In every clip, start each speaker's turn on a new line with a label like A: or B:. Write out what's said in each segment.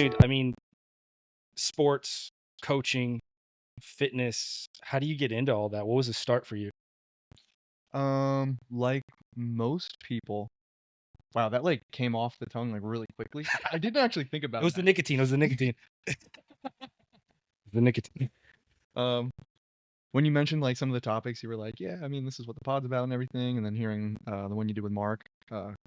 A: dude, I mean, sports, coaching, fitness. How do you get into all that? What was the start for you?
B: Like most people. Wow, that like came off the tongue like really quickly. I didn't actually think about
A: It was
B: that.
A: the nicotine. It was the nicotine. The nicotine.
B: When you mentioned like some of the topics, you were like, yeah, I mean, this is what the pod's about and everything. And then hearing the one you did with Mark,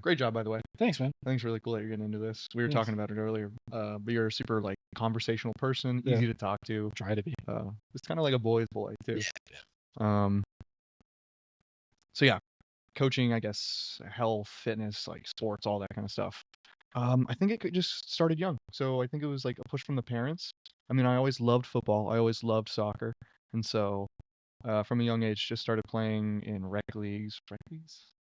B: great job, by the way.
A: Thanks, man.
B: I think it's really cool that you're getting into this. We were
A: Thanks.
B: talking about it earlier, but you're a super like conversational person,
A: Yeah.
B: easy to talk to.
A: Try to be.
B: It's kind of like a boy's boy too.
A: Yeah.
B: So yeah, coaching, I guess, health, fitness, like sports, all that kind of stuff. I think it just started young. So I think it was like a push from the parents. I mean, I always loved football. I always loved soccer. And so from a young age, just started playing in rec leagues,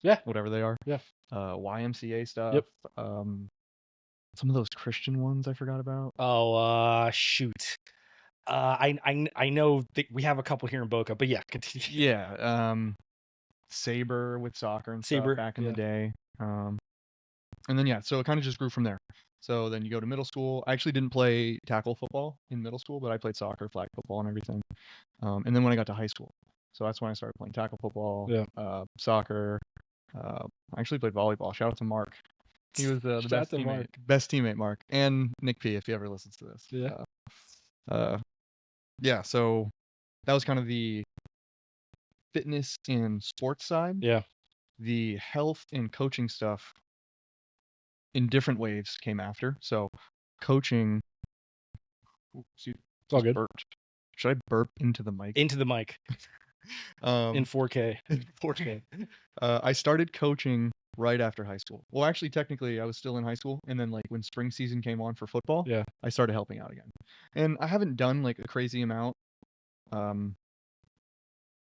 A: Yeah.
B: whatever they are.
A: Yeah.
B: YMCA stuff.
A: Yep.
B: Some of those Christian ones I forgot about.
A: Oh, shoot. I know that we have a couple here in Boca, but yeah, continue.
B: Yeah. Saber with soccer and
A: Saber,
B: stuff back in
A: yeah.
B: the day. And then, yeah, so it kind of just grew from there. So then you go to middle school. I actually didn't play tackle football in middle school, but I played soccer, flag football, and everything. And then when I got to high school, so that's when I started playing tackle football, soccer. I actually played volleyball. Shout out to Mark. He was the best teammate.
A: Mark.
B: Best teammate, Mark. And Nick P, if he ever listens to this.
A: Yeah.
B: Yeah, so that was kind of the fitness and sports side.
A: Yeah.
B: The health and coaching stuff in different waves came after. So coaching.
A: It's all good.
B: Burped. Should I burp into the mic?
A: Into the mic. In 4K.
B: In 4K. I started coaching right after high school. Well, actually, technically, I was still in high school, and then like when spring season came on for football,
A: Yeah.
B: I started helping out again. And I haven't done like a crazy amount.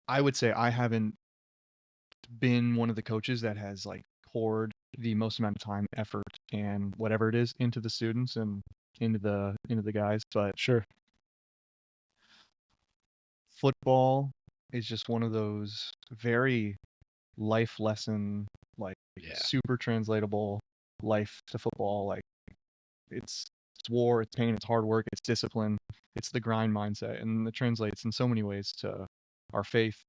B: I would say I haven't been one of the coaches that has like poured the most amount of time, effort, and whatever it is into the students and into the guys, but
A: Sure.
B: Football is just one of those very life lesson, like super translatable life to football. Like it's war, it's pain, it's hard work, it's discipline, it's the grind mindset, and it translates in so many ways to our faith,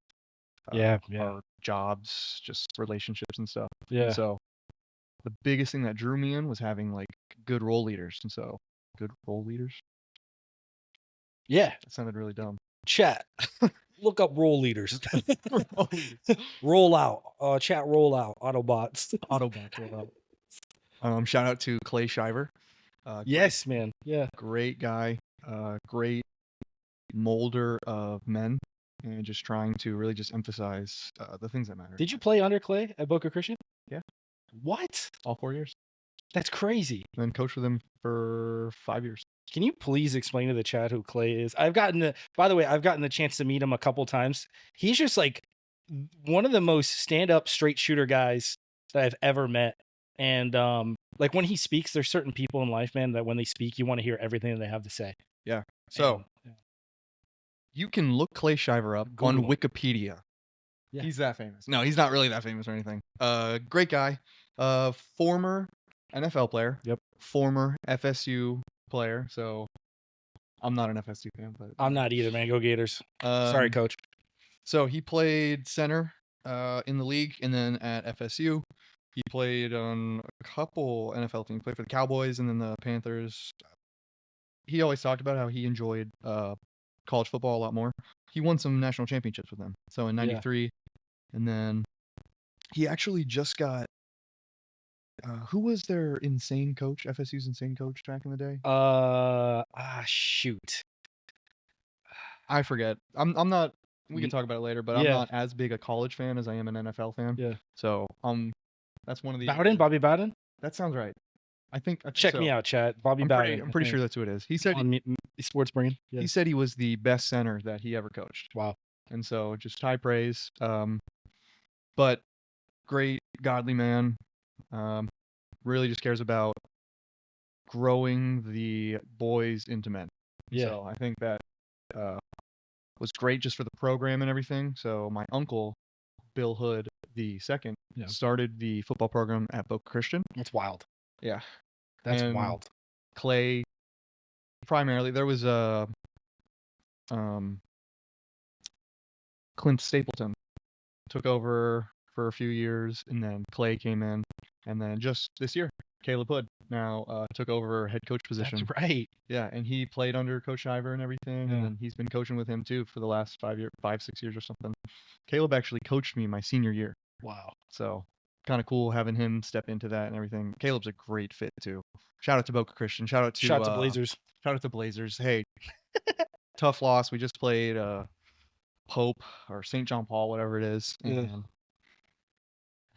B: our jobs, just relationships and stuff.
A: Yeah.
B: And so the biggest thing that drew me in was having like good role leaders. And so good role leaders.
A: Yeah.
B: That sounded really dumb.
A: Chat. Look up role leaders. Roll out. Chat roll out. Autobots.
B: Autobots roll out. Shout out to Clay Shiver.
A: Yes, man. Yeah.
B: Great guy. Great molder of men. And just trying to really just emphasize the things that matter.
A: Did you play under Clay at Boca Christian?
B: Yeah.
A: What?
B: All 4 years.
A: That's crazy.
B: And then coached with him for 5 years.
A: Can you please explain to the chat who Clay is? I've gotten the chance to meet him a couple times. He's just like one of the most stand-up straight shooter guys that I've ever met. And like when he speaks, there's certain people in life, man, that when they speak, you want to hear everything that they have to say.
B: Yeah. So you can look Clay Shiver up on Wikipedia. Yeah. He's that famous. No, he's not really that famous or anything. Great guy. Former NFL player.
A: Yep.
B: Former FSU player. So I'm not an FSU fan, but
A: I'm not either, man. Go Gators. Sorry, coach.
B: So he played center in the league, and then at FSU, he played on a couple NFL teams. He played for the Cowboys and then the Panthers. He always talked about how he enjoyed college football a lot more. He won some national championships with them. So in '93, and then he actually just got. Who was their insane coach? FSU's insane coach back in the day.
A: Shoot.
B: I forget. I'm not. We can talk about it later, but I'm not as big a college fan as I am an NFL fan.
A: Yeah.
B: So that's one of the.
A: Bowden? Bobby Bowden?
B: That sounds right. I think
A: Check
B: so.
A: me out, chat. Bobby Bowden.
B: I'm pretty sure that's who it is. He said
A: on Sports Brain.
B: Yeah. He said he was the best center that he ever coached.
A: Wow.
B: And so just high praise. But great godly man. Really just cares about growing the boys into men.
A: Yeah.
B: So I think that was great just for the program and everything. So my uncle, Bill Hood the second, started the football program at Boca Christian.
A: That's wild.
B: Yeah.
A: That's wild.
B: Clay primarily there was Clint Stapleton took over for a few years, and then Clay came in, and then just this year, Caleb Hood now took over head coach position.
A: That's right.
B: Yeah, and he played under Coach Shiver and everything,
A: Yeah.
B: and then he's been coaching with him too for the last 6 years or something. Caleb actually coached me my senior year,
A: Wow.
B: so kind of cool having him step into that and everything. Caleb's a great fit too. Shout out to Boca Christian. Shout out to
A: Blazers.
B: Shout out to Blazers. Hey, tough loss. We just played Pope or St. John Paul, whatever it is.
A: Yeah.
B: And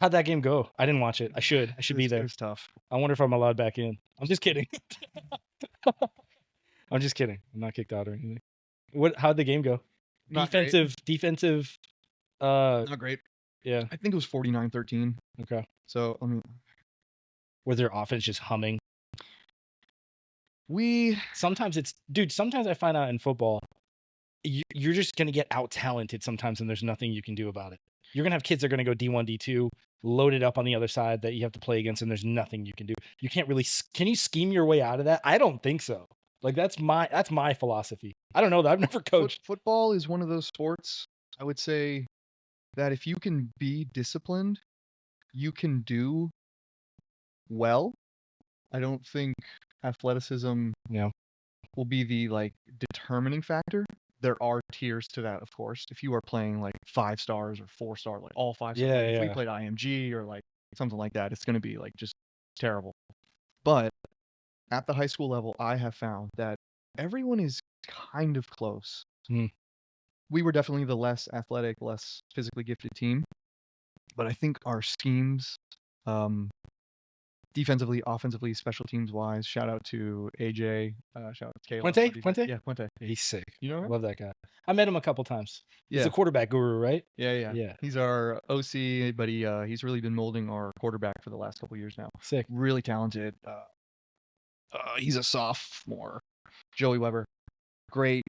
A: How'd that game go? I didn't watch it. I should be there.
B: It was tough.
A: I wonder if I'm allowed back in. I'm just kidding. I'm just kidding. I'm not kicked out or anything. How'd the game go?
B: Not
A: Defensive.
B: Not great.
A: Yeah.
B: I think it was 49-13.
A: Okay.
B: So I mean,
A: Was their offense just humming? Sometimes I find out in football, you're just gonna get out talented sometimes, and there's nothing you can do about it. You're gonna have kids that are gonna go D1, D2, loaded up on the other side that you have to play against, and there's nothing you can do. You can't really. Can you scheme your way out of that? I don't think so. Like that's my philosophy. I don't know that I've never coached.
B: Football is one of those sports, I would say, that if you can be disciplined, you can do well. I don't think athleticism will be the determining factor. There are tiers to that, of course. If you are playing like 5 stars or 4 star, like all 5 stars, if we played IMG or like something like that, it's going to be like just terrible. But at the high school level, I have found that everyone is kind of close. We were definitely the less athletic, less physically gifted team, but I think our schemes, defensively, offensively, special teams wise, shout out to AJ, shout out to Caleb.
A: Puente?
B: Yeah, Puente.
A: He's sick.
B: You know him?
A: Love that guy. I met him a couple times.
B: Yeah.
A: He's a quarterback guru, right?
B: Yeah. He's our OC, but he's really been molding our quarterback for the last couple years now.
A: Sick.
B: Really talented. He's a sophomore. Joey Weber. Great.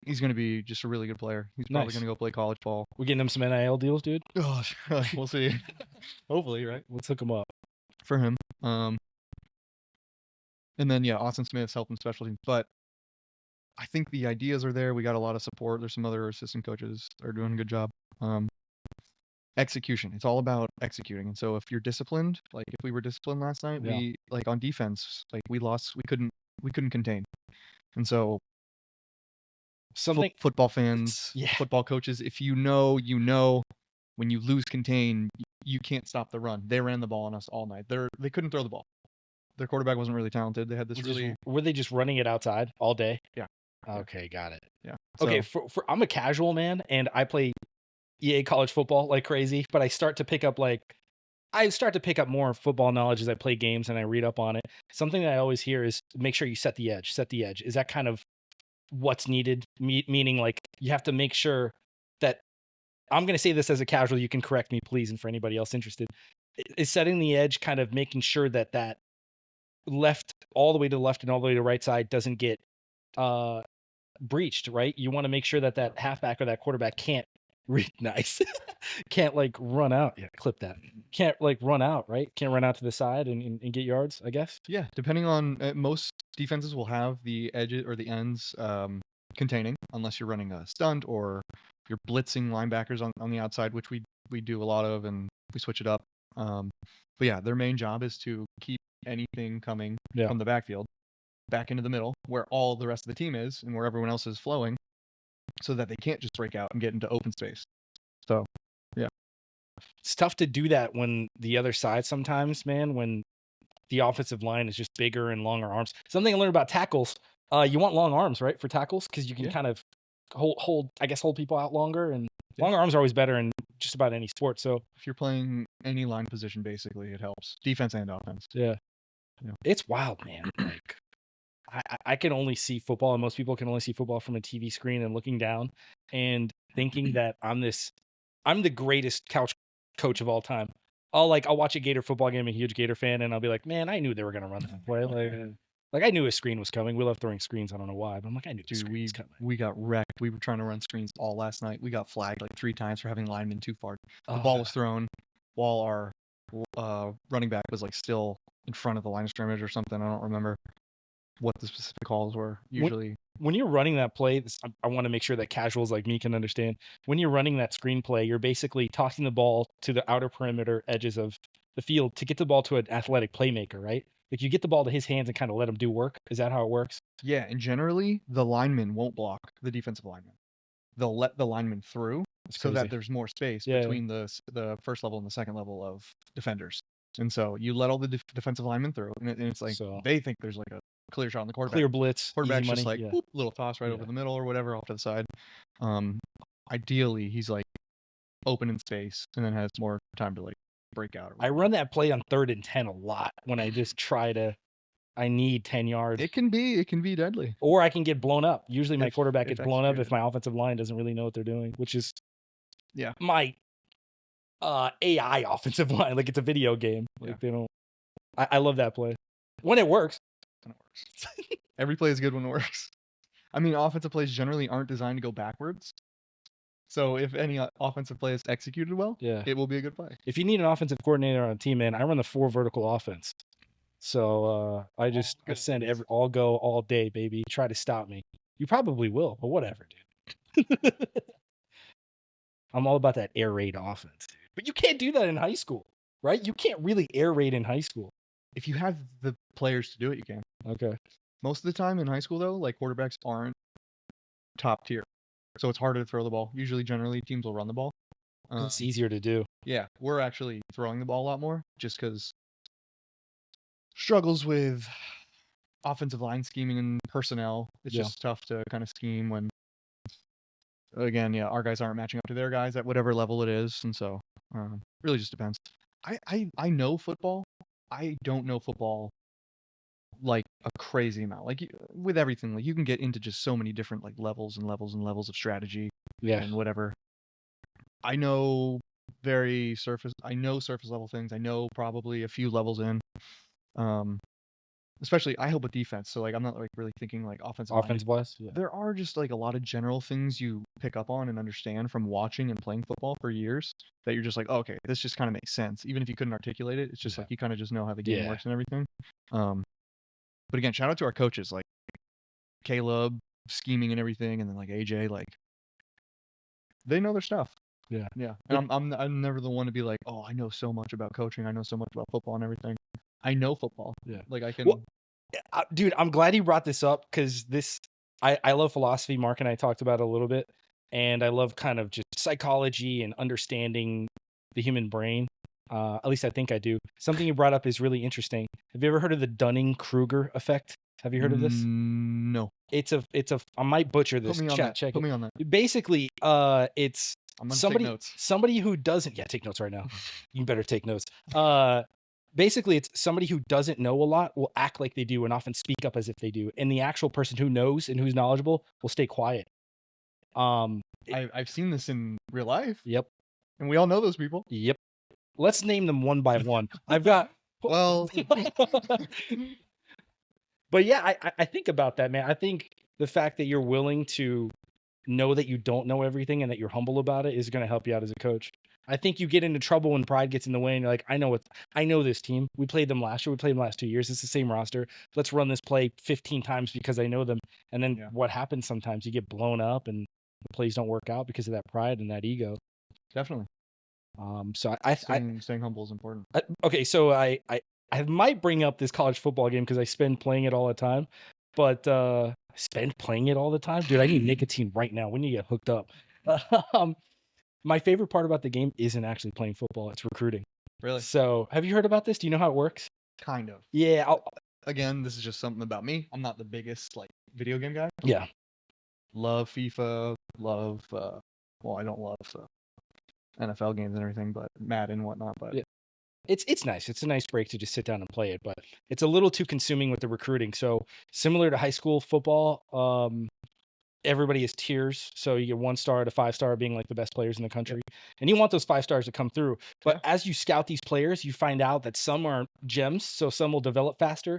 B: He's going to be just a really good player. He's probably going to go play college ball.
A: We're getting him some NIL deals, dude.
B: Oh, we'll see. Hopefully, right?
A: Let's hook him up.
B: For him. And then, Austin Smith's helping special teams. But I think the ideas are there. We got a lot of support. There's some other assistant coaches that are doing a good job. Execution. It's all about executing. And so if you're disciplined, like if we were disciplined last night, we like on defense, like we lost, we couldn't contain. And so football fans, football coaches, if you know, when you lose contain, you can't stop the run. They ran the ball on us all night. They couldn't throw the ball. Their quarterback wasn't really talented. They had this
A: were they just running it outside all day?
B: Yeah.
A: Okay, got it.
B: Yeah.
A: Okay, for I'm a casual man and I play EA college football like crazy, but I start to pick up more football knowledge as I play games and I read up on it. Something that I always hear is make sure you set the edge. Is that kind of what's needed? Meaning like you have to make sure that I'm going to say this as a casual, you can correct me please, and for anybody else interested, is setting the edge kind of making sure that left all the way to the left and all the way to the right side doesn't get breached, right? You want to make sure that halfback or that quarterback can't can't like run out. Yeah, clip that. Can't like run out, right? Can't run out to the side and get yards, I guess.
B: Yeah, depending on most defenses will have the edges or the ends containing, unless you're running a stunt or you're blitzing linebackers on the outside, which we do a lot of, and we switch it up. But yeah, their main job is to keep anything coming from the backfield back into the middle where all the rest of the team is and where everyone else is flowing, so that they can't just break out and get into open space. So, yeah.
A: It's tough to do that when the other side sometimes, man, when the offensive line is just bigger and longer arms. Something I learned about tackles, you want long arms, right, for tackles, because you can kind of hold people out longer, and long arms are always better in just about any sport. So
B: if you're playing any line position, basically, it helps. Defense and offense.
A: Yeah. It's wild, man. Like I can only see football, and most people can only see football from a TV screen and looking down and thinking that I'm the greatest couch coach of all time. I'll watch a Gator football game, I'm a huge Gator fan, and I'll be like, man, I knew they were gonna run that play. Like I knew a screen was coming. We love throwing screens. I don't know why, but I'm like, I knew the screen was coming.
B: We got wrecked. We were trying to run screens all last night. We got flagged like 3 times for having linemen too far. The ball was thrown while our running back was like still in front of the line of scrimmage or something. I don't remember. what the specific calls were
A: When-
B: usually.
A: When you're running that play, I want to make sure that casuals like me can understand. When you're running that screenplay, you're basically tossing the ball to the outer perimeter edges of the field to get the ball to an athletic playmaker, right? Like you get the ball to his hands and kind of let him do work. Is that how it works?
B: Yeah, and generally the lineman won't block the defensive lineman. They'll let the lineman through
A: That's
B: so
A: crazy.
B: that there's more space
A: Yeah.
B: between the first level and the second level of defenders. And so you let all the defensive linemen through, and it's like
A: So-
B: they think there's like a clear shot on the quarterback.
A: Clear blitz,
B: Quarterback's
A: easy money.
B: just like
A: yeah.
B: whoop, little toss right over
A: Yeah.
B: the middle or whatever off to the side. Ideally, he's like open in space and then has more time to like break out. Or
A: I
B: whatever.
A: run that play on 3rd and 10 a lot when I just try to. I need 10 yards.
B: It can be deadly.
A: Or I can get blown up. Usually my quarterback
B: if
A: gets blown up if
B: executed.
A: my offensive line doesn't really know what they're doing, which is
B: Yeah.
A: my AI offensive line. Like it's a video game. Like they don't. I love that play when it works.
B: When it works. Every play is good when it works. I mean, offensive plays generally aren't designed to go backwards. So if any offensive play is executed well, it will be a good play.
A: If you need an offensive coordinator on a team, man, I run the 4 vertical offense. So I send all go all day, baby. Try to stop me. You probably will, but whatever, dude. I'm all about that air raid offense, dude. But you can't do that in high school, right? You can't really air raid in high school.
B: If you have the players to do it, you can.
A: Okay.
B: Most of the time in high school, though, like quarterbacks aren't top tier. So it's harder to throw the ball. Usually, generally, teams will run the ball.
A: It's easier to do.
B: Yeah, we're actually throwing the ball a lot more just because struggles with offensive line scheming and personnel. It's just tough to kind of scheme when, again, our guys aren't matching up to their guys at whatever level it is. And so really just depends. I know football. I don't know football like a crazy amount. Like with everything, like you can get into just so many different like levels and levels and levels of strategy and whatever. I know surface level things. I know probably a few levels in. Especially I help with defense, so like I'm not like really thinking like offensive
A: wise.
B: There are just like a lot of general things you pick up on and understand from watching and playing football for years that you're just like, oh, okay, this just kind of makes sense. Even if you couldn't articulate it, it's just like you kind of just know how the game works and everything. But again, shout out to our coaches like Caleb scheming and everything, and then like AJ, like they know their stuff.
A: Yeah.
B: And I'm never the one to be like, oh, I know so much about coaching, I know so much about football and everything. I know football.
A: Yeah.
B: Like I can.
A: Well, dude, I'm glad you brought this up because I love philosophy. Mark and I talked about it a little bit, and I love kind of just psychology and understanding the human brain. At least I think I do. Something you brought up is really interesting. Have you ever heard of the Dunning-Kruger effect? Have you heard of this?
B: No.
A: It's a. I might butcher this.
B: Put me on that.
A: Check
B: Put
A: it.
B: me on that.
A: Basically, it's
B: I'm gonna take notes.
A: Somebody who doesn't. Yeah, take notes right now. You better take notes. Basically, it's somebody who doesn't know a lot will act like they do and often speak up as if they do, and the actual person who knows and who's knowledgeable will stay quiet.
B: I've seen this in real life.
A: Yep.
B: And we all know those people.
A: Yep. Let's name them one by one. I've got.
B: Well.
A: But yeah, I think about that, man. I think the fact that you're willing to know that you don't know everything and that you're humble about it is going to help you out as a coach. I think you get into trouble when pride gets in the way and you're like, I know this team. We played them last year. We played them last 2 years. It's the same roster. Let's run this play 15 times because I know them. And then what happens sometimes, you get blown up and the plays don't work out because of that pride and that ego.
B: Definitely.
A: So
B: staying humble is important.
A: Okay, so I might bring up this college football game because I spend playing it all the time. But playing it all the time? Dude, I need nicotine right now. We need to get hooked up. My favorite part about the game isn't actually playing football. It's recruiting.
B: Really?
A: So have you heard about this? Do you know how it works?
B: Kind of.
A: Yeah.
B: Again, this is just something about me. I'm not the biggest like video game guy.
A: Yeah.
B: Love FIFA. Love, I don't love NFL games and everything, but Madden and whatnot. But
A: it's nice. It's a nice break to just sit down and play it, but it's a little too consuming with the recruiting. So similar to high school football, everybody has tiers. So you get 1 star to 5 star being like the best players in the country. And you want those 5 stars to come through. But as you scout these players, you find out that some are gems. So some will develop faster.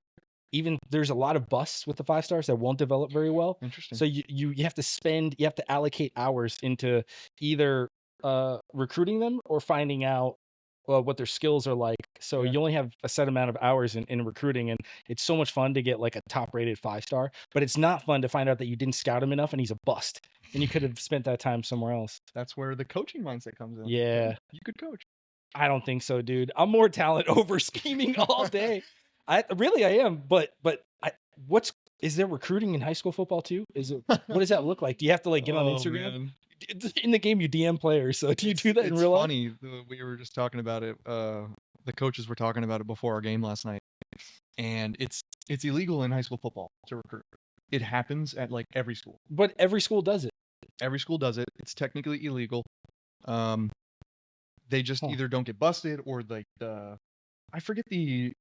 A: Even there's a lot of busts with the 5 stars that won't develop very well.
B: Interesting.
A: So you have to allocate hours into either recruiting them or finding out what their skills are like. So
B: Yeah.
A: you only have a set amount of hours in recruiting, and it's so much fun to get like a top-rated 5-star, but it's not fun to find out that you didn't scout him enough and he's a bust, and you could have spent that time somewhere else.
B: That's where the coaching mindset comes in.
A: Yeah.
B: Hey, you could coach.
A: I don't think so, dude. I'm more talent over scheming all day. I am, but what's is there recruiting in high school football too? Is it what does that look like? Do you have to like get on Instagram?
B: Man.
A: In the game you DM players, so do you do that in
B: It's
A: real life?
B: funny. We were just talking about it. The coaches were talking about it before our game last night, and it's illegal in high school football to recruit. It happens at like every school.
A: But every school does it.
B: Every school does it. It's technically illegal. They just
A: Huh.
B: either don't get busted or like I forget the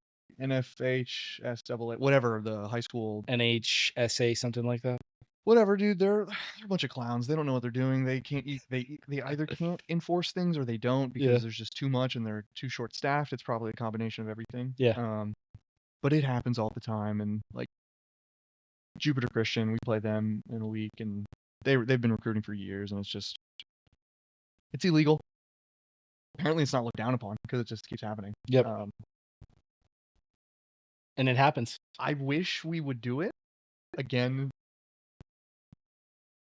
B: NFHS whatever the high school
A: NHSA, something like that.
B: whatever, dude. They're a bunch of clowns. They don't know what they're doing. They can't they either can't enforce things or they don't because
A: Yeah.
B: there's just too much and they're too short staffed. It's probably a combination of everything.
A: Yeah.
B: But it happens all the time. And like Jupiter Christian, we play them in a week, and they've been recruiting for years, and it's illegal. Apparently, it's not looked down upon because it just keeps happening.
A: Yep. And it happens.
B: I wish we would do it again.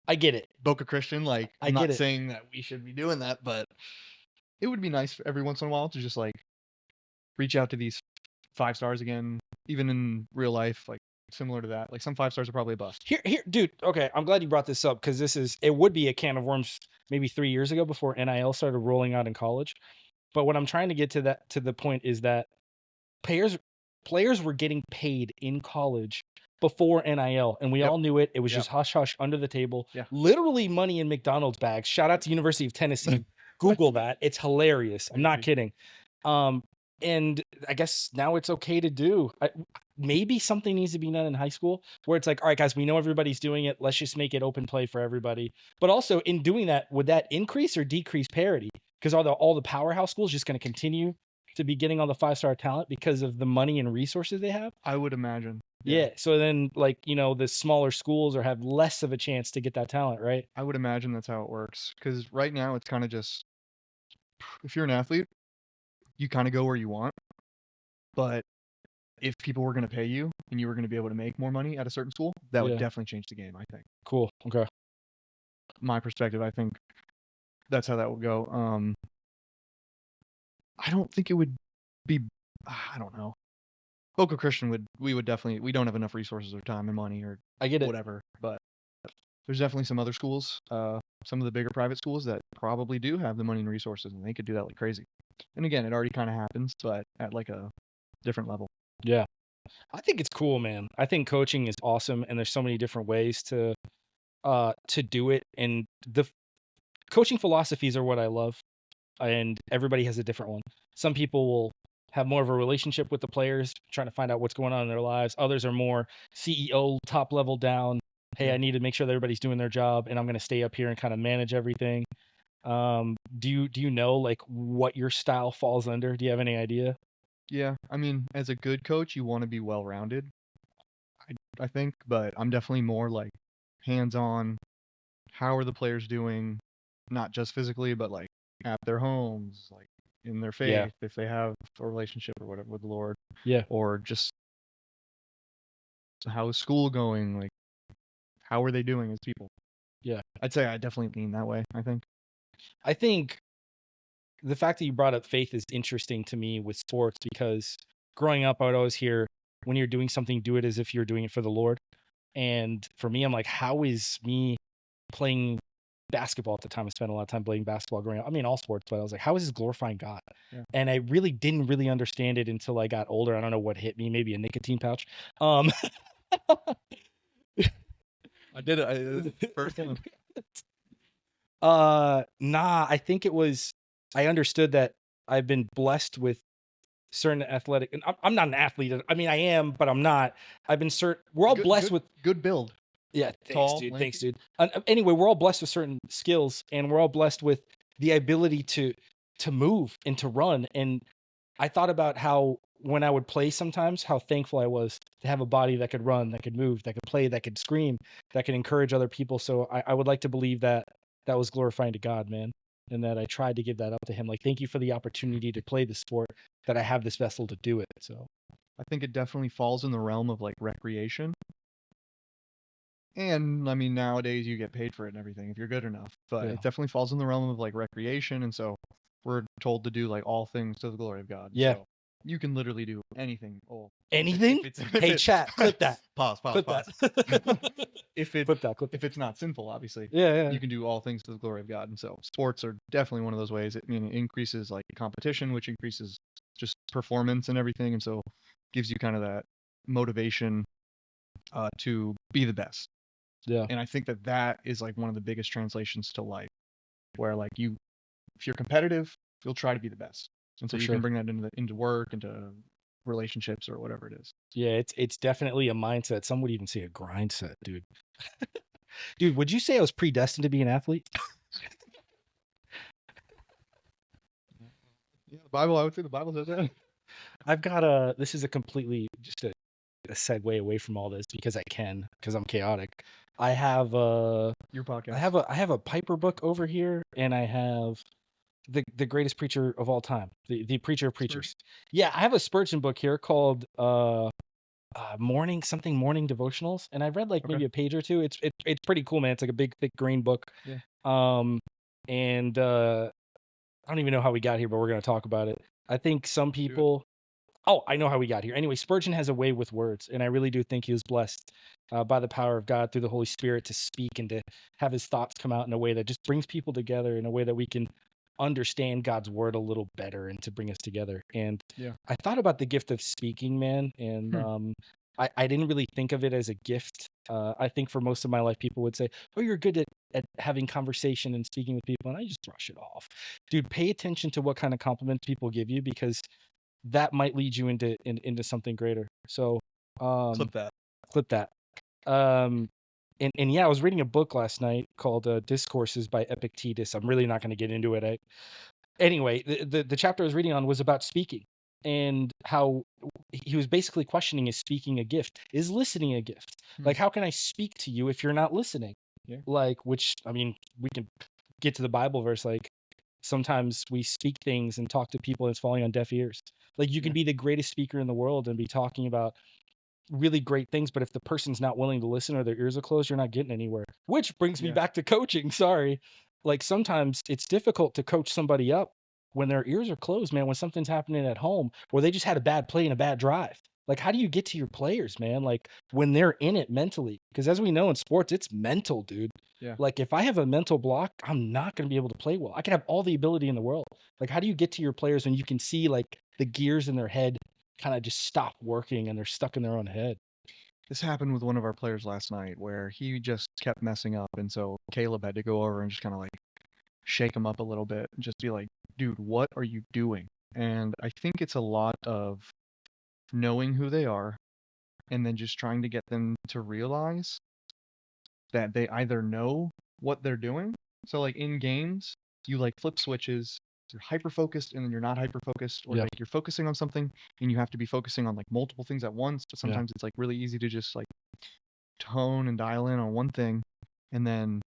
A: I get it.
B: Boca Christian, like
A: I
B: I'm
A: get
B: not
A: it.
B: saying that we should be doing that, but it would be nice for every once in a while to just like reach out to these 5-stars again, even in real life, like similar to that. Like some 5-stars are probably a bust.
A: Here, dude. Okay, I'm glad you brought this up because it would be a can of worms maybe 3 years ago before NIL started rolling out in college. But what I'm trying to get to the point is that players were getting paid in college before NIL, and we
B: Yep.
A: all knew it. It was
B: Yep.
A: just hush hush under the table.
B: Yeah.
A: Literally money in McDonald's bags. Shout out to University of Tennessee. Google that. It's hilarious. I'm not kidding. And I guess now it's okay to do. Maybe something needs to be done in high school where it's like, all right, guys, we know everybody's doing it. Let's just make it open play for everybody. But also in doing that, would that increase or decrease parity? Because are all the powerhouse schools just going to continue to be getting all the 5-star talent because of the money and resources they have?
B: I would imagine.
A: Yeah. So then, like, the smaller schools have less of a chance to get that talent, right?
B: I would imagine that's how it works. Because right now it's kind of just, if you're an athlete, you kind of go where you want. But if people were going to pay you and you were going to be able to make more money at a certain school, that would definitely change the game, I think.
A: Cool. Okay.
B: My perspective, I think that's how that would go. I don't think it would be, I don't know. Boca Christian we don't have enough resources or time and money or
A: I get it.
B: whatever, but there's definitely some other schools, some of the bigger private schools that probably do have the money and resources, and they could do that like crazy. And again, it already kind of happens, but at like a different level.
A: Yeah. I think it's cool, man. I think coaching is awesome, and there's so many different ways to do it. And the coaching philosophies are what I love, and everybody has a different one. Some people will have more of a relationship with the players, trying to find out what's going on in their lives. Others are more CEO top level down. Hey, I need to make sure that everybody's doing their job, and I'm going to stay up here and kind of manage everything. Do you know like what your style falls under? Do you have any idea?
B: Yeah, I mean, as a good coach, you want to be well-rounded, I think, but I'm definitely more like hands-on. How are the players doing? Not just physically, but like at their homes, like in their faith, if they have a relationship or whatever with the Lord.
A: Yeah.
B: Or just how is school going? Like, how are they doing as people?
A: Yeah.
B: I'd say I definitely lean that way, I think.
A: The fact that you brought up faith is interesting to me with sports because growing up, I would always hear when you're doing something, do it as if you're doing it for the Lord. And for me, I'm like, how is me playing basketball at the time? I spent a lot of time playing basketball growing up. I mean, all sports, but I was like, how is this glorifying God?
B: Yeah.
A: And I really didn't really understand it until I got older. I don't know what hit me, maybe a nicotine pouch.
B: I did it. First one.
A: Nah, I think it was, I understood that I've been blessed with certain athletic, and I'm not an athlete. I mean, I am, but I'm not. We're all blessed with
B: good build.
A: Yeah,
B: Tall,
A: thanks, dude. Anyway, we're all blessed with certain skills, and we're all blessed with the ability to move and to run. And I thought about how when I would play sometimes, how thankful I was to have a body that could run, that could move, that could play, that could scream, that could encourage other people. So I would like to believe that was glorifying to God, man. and that I tried to give that up to him. Like, thank you for the opportunity to play the sport, that I have this vessel to do it. So
B: I think it definitely falls in the realm of like recreation. And I mean, nowadays you get paid for it and everything if you're good enough. But
A: yeah,
B: it definitely falls in the realm of like recreation, and so we're told to do like all things to the glory of God.
A: yeah.
B: So you can literally do anything. Oh,
A: Anything? Hey, chat, clip that.
B: pause,
A: Clip
B: pause.
A: that.
B: if it
A: Clip that. Clip
B: if
A: that.
B: it's not sinful, obviously,
A: Yeah, yeah.
B: you can do all things to the glory of God. And so sports are definitely one of those ways. It, I mean, it increases like competition, which increases just performance and everything, and so gives you kind of that motivation to be the best.
A: Yeah.
B: And I think that that is like one of the biggest translations to life, where like you, if you're competitive, you'll try to be the best, and so
A: For
B: you
A: sure.
B: can bring that into work, into relationships, or whatever it is.
A: Yeah, it's definitely a mindset. Some would even say a grind set, dude. Dude, would you say I was predestined to be an athlete?
B: Yeah, the Bible. I would say the Bible says that.
A: I've got this is a completely just a segue away from all this because I'm chaotic. I have
B: Your podcast.
A: I have a Piper book over here, and I have the greatest preacher of all time, the preacher of preachers. Yeah, I have a Spurgeon book here called morning devotionals, and I've read like maybe a page or two. It's pretty cool, man. It's like a big thick green book.
B: Yeah.
A: And I don't even know how we got here, but we're gonna talk about it. I think some people. Oh, I know how we got here. Anyway, Spurgeon has a way with words, and I really do think he was blessed by the power of God through the Holy Spirit to speak and to have his thoughts come out in a way that just brings people together in a way that we can understand God's word a little better and to bring us together. And
B: Yeah.
A: I thought about the gift of speaking, man, and I didn't really think of it as a gift. I think for most of my life, people would say, "Oh, you're good at having conversation and speaking with people," and I just brush it off. Dude, pay attention to what kind of compliments people give you, because that might lead you into something greater. So
B: Clip that.
A: clip that. And yeah, I was reading a book last night called Discourses by Epictetus. I'm really not going to get into it. Anyway, the chapter I was reading on was about speaking, and how he was basically questioning, is speaking a gift? Is listening a gift? Like, how can I speak to you if you're not listening?
B: Yeah.
A: Like, which, I mean, we can get to the Bible verse, like, sometimes we speak things and talk to people and it's falling on deaf ears. Like, you can be the greatest speaker in the world and be talking about really great things, but if the person's not willing to listen or their ears are closed, you're not getting anywhere. Which brings me back to coaching. Sorry. Like, sometimes it's difficult to coach somebody up when their ears are closed, man, when something's happening at home, or they just had a bad play and a bad drive. Like, how do you get to your players, man? Like, when they're in it mentally, because as we know in sports, it's mental, dude.
B: Yeah.
A: Like, if I have a mental block, I'm not going to be able to play well. I can have all the ability in the world. Like, how do you get to your players when you can see like the gears in their head kind of just stop working and they're stuck in their own head?
B: This happened with one of our players last night, where he just kept messing up, and so Caleb had to go over and just kind of like shake him up a little bit and just be like, "Dude, what are you doing?" And I think it's a lot of knowing who they are, and then just trying to get them to realize that they either know what they're doing. So like in games, you like flip switches, you're hyper focused and then you're not hyper focused, or like you're focusing on something and you have to be focusing on like multiple things at once. But sometimes it's like really easy to just like tone and dial in on one thing, and then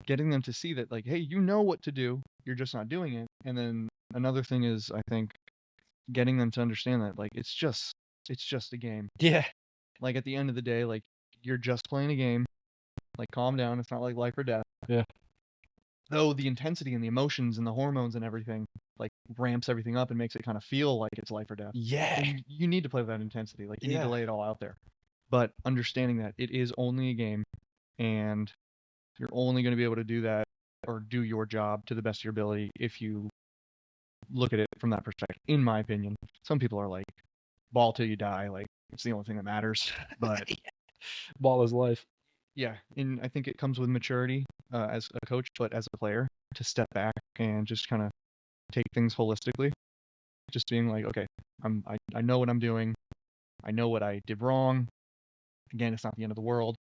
B: getting them to see that like, hey, you know what to do, you're just not doing it. And then another thing is, I think, getting them to understand that like it's just a game.
A: Yeah.
B: Like at the end of the day, like you're just playing a game. Like calm down. It's not like life or death.
A: Yeah.
B: Though the intensity and the emotions and the hormones and everything like ramps everything up and makes it kind of feel like it's life or death.
A: Yeah.
B: And you need to play with that intensity. Like you need to lay it all out there. But understanding that it is only a game, and you're only going to be able to do that or do your job to the best of your ability if you look at it from that perspective. In my opinion, some people are like, ball till you die. Like it's the only thing that matters. But
A: ball is life.
B: Yeah, and I think it comes with maturity as a coach, but as a player, to step back and just kind of take things holistically. Just being like, okay, I know what I'm doing. I know what I did wrong. Again, it's not the end of the world.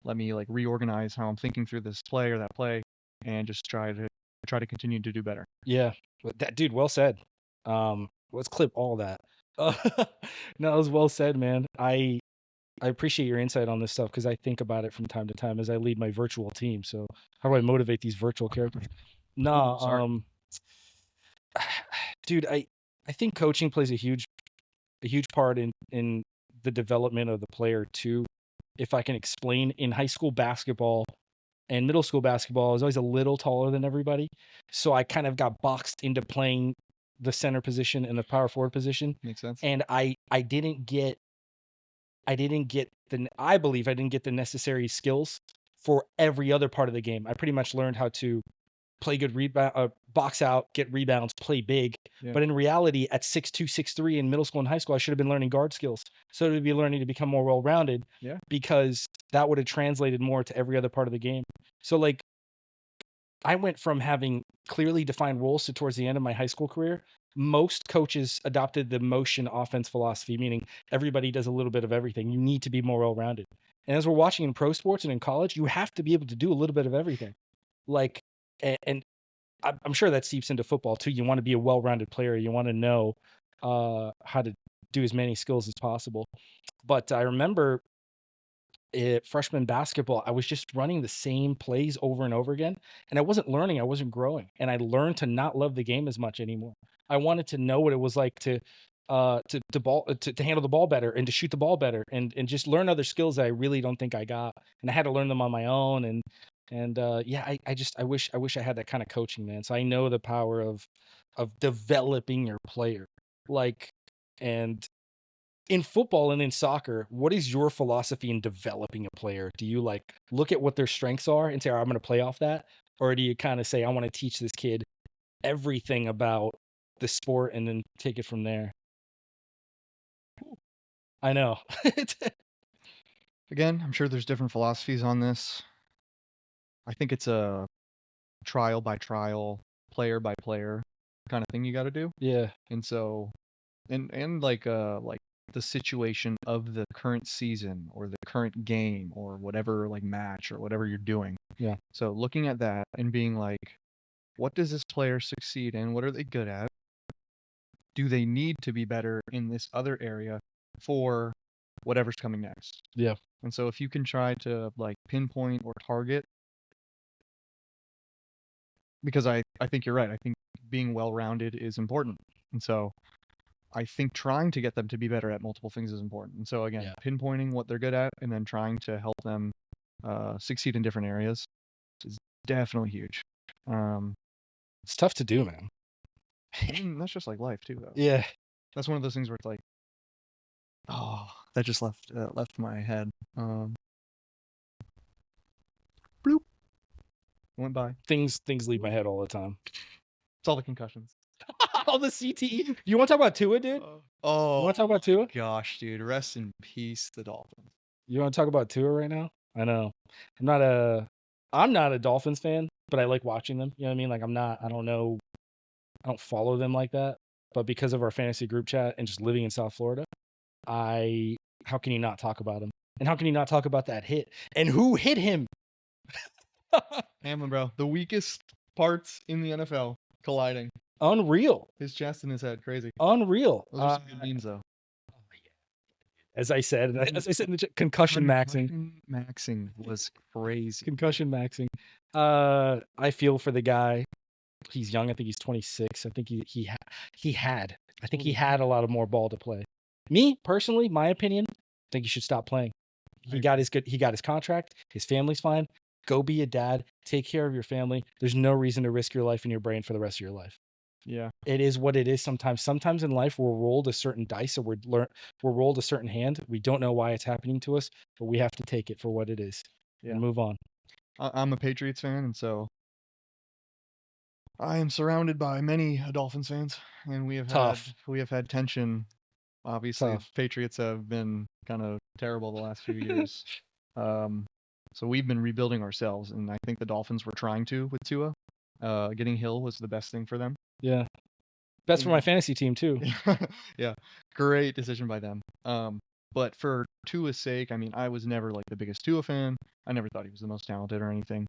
B: Let me like reorganize how I'm thinking through this play or that play, and just try to continue to do better.
A: Yeah, that dude, well said. Let's clip all that. No, it was well said, man. I appreciate your insight on this stuff because I think about it from time to time as I lead my virtual team. So how do I motivate these virtual characters? No,
B: Sorry.
A: dude, I think coaching plays a huge part in the development of the player too. If I can explain, in high school basketball and middle school basketball, I was always a little taller than everybody, so I kind of got boxed into playing the center position and the power forward position,
B: Makes sense.
A: and I didn't get I believe I didn't get the necessary skills for every other part of the game. I pretty much learned how to play good rebound, box out, get rebounds, play big.
B: Yeah.
A: But in reality, at 6'2", 6'3" in middle school and high school, I should have been learning guard skills. So to be learning to become more well-rounded,
B: Yeah.
A: because that would have translated more to every other part of the game. So like, I went from having clearly defined roles to towards the end of my high school career, most coaches adopted the motion offense philosophy, meaning everybody does a little bit of everything. You need to be more well-rounded. And as we're watching in pro sports and in college, you have to be able to do a little bit of everything. Like, and I'm sure that seeps into football too. You want to be a well-rounded player. You want to know how to do as many skills as possible. But I remember freshman basketball, I was just running the same plays over and over again, and I wasn't learning, I wasn't growing, and I learned to not love the game as much anymore. I wanted to know what it was like to handle the ball better and to shoot the ball better, and just learn other skills that I really don't think I got, and I had to learn them on my own. And yeah, I wish I had that kind of coaching, man. So I know the power of developing your player, like, and in football and in soccer, what is your philosophy in developing a player? Do you like look at what their strengths are and say, "All right, I'm going to play off that," or do you kind of say, "I want to teach this kid everything about the sport and then take it from there"? I know.
B: Again, I'm sure there's different philosophies on this. I think it's a trial by trial, player by player kind of thing you got to do.
A: Yeah.
B: And so, and like the situation of the current season or the current game or whatever, like match or whatever you're doing.
A: Yeah.
B: So looking at that and being like, what does this player succeed in? What are they good at? Do they need to be better in this other area for whatever's coming next?
A: Yeah.
B: And so if you can try to like pinpoint or target, because I think you're right. I think being well-rounded is important. And so I think trying to get them to be better at multiple things is important. And so again,
A: Yeah.
B: pinpointing what they're good at and then trying to help them succeed in different areas is definitely huge.
A: It's tough to do, man.
B: That's just like life too, though.
A: Yeah.
B: That's one of those things where it's like, oh, that just left my head. Bloop. Went by.
A: Things leave my head all the time.
B: It's all the concussions.
A: All the CTE. You want to talk about Tua, dude?
B: Oh,
A: You want to talk about Tua?
B: gosh, dude. Rest in peace, the Dolphins.
A: You want to talk about Tua right now? I know. I'm not a Dolphins fan, but I like watching them. You know what I mean? Like I don't follow them like that. But because of our fantasy group chat and just living in South Florida, how can you not talk about him? And how can you not talk about that hit? And who hit him?
B: Hamlin, bro. The weakest parts in the NFL colliding.
A: Unreal.
B: His chest and his head. Crazy.
A: Unreal.
B: Those are some good memes, though.
A: As I said in the chat, concussion maxing.
B: Concussion maxing was crazy.
A: Concussion maxing. I feel for the guy. He's young. I think he's 26. I think he had a lot of more ball to play. Me personally, my opinion, I think he should stop playing. He got his contract. His family's fine. Go be a dad. Take care of your family. There's no reason to risk your life and your brain for the rest of your life.
B: Yeah.
A: It is what it is sometimes. Sometimes in life we're rolled a certain dice, or we're rolled a certain hand. We don't know why it's happening to us, but we have to take it for what it is and move on.
B: I'm a Patriots fan, and so I am surrounded by many Dolphins fans, and we have had tension. Obviously, Patriots have been kind of terrible the last few years. So we've been rebuilding ourselves, and I think the Dolphins were trying to with Tua. Getting Hill was the best thing for them.
A: Yeah. Best for my fantasy team too.
B: Yeah. Great decision by them. But for Tua's sake, I mean, I was never like the biggest Tua fan. I never thought he was the most talented or anything.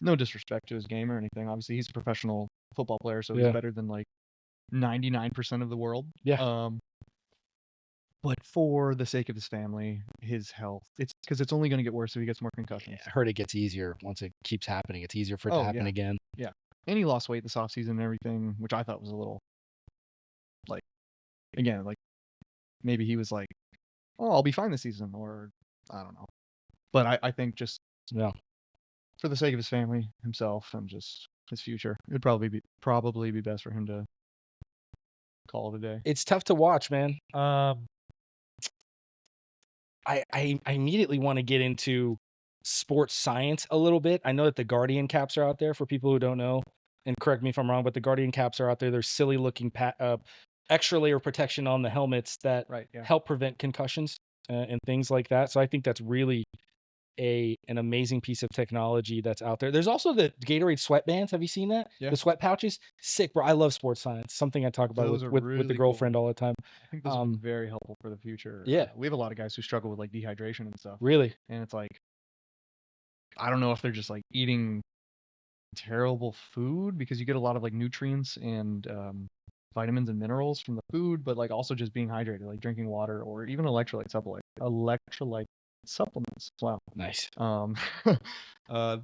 B: No disrespect to his game or anything. Obviously, he's a professional football player, so he's better than like 99% of the world.
A: Yeah.
B: But for the sake of his family, his health, it's because it's only going to get worse if he gets more concussions.
A: I heard it gets easier once it keeps happening. It's easier for it to happen again.
B: Yeah. And he lost weight this offseason and everything, which I thought was a little, like, again, like, maybe he was like, oh, I'll be fine this season, or I don't know. But I think just
A: Yeah.
B: for the sake of his family, himself, and just his future, it'd probably be best for him to call it a day.
A: It's tough to watch, man. I immediately want to get into sports science a little bit. I know that the Guardian caps are out there for people who don't know, and correct me if I'm wrong, but the Guardian caps are out there. They're silly looking extra layer protection on the helmets that
B: Right, yeah.
A: help prevent concussions and things like that. So I think that's really an amazing piece of technology that's out there. There's also the Gatorade sweatbands. Have you seen that?
B: Yeah.
A: The sweat pouches. Sick, bro. I love sports science. Something I talk about
B: Those are
A: with
B: really
A: the
B: cool.
A: girlfriend all the time.
B: I think those would be very helpful for the future.
A: Yeah.
B: We have a lot of guys who struggle with like dehydration and stuff.
A: Really?
B: And it's like, I don't know if they're just like eating terrible food, because you get a lot of like nutrients and vitamins and minerals from the food, but like also just being hydrated, like drinking water or even electrolyte supplements. Wow.
A: Nice.
B: But I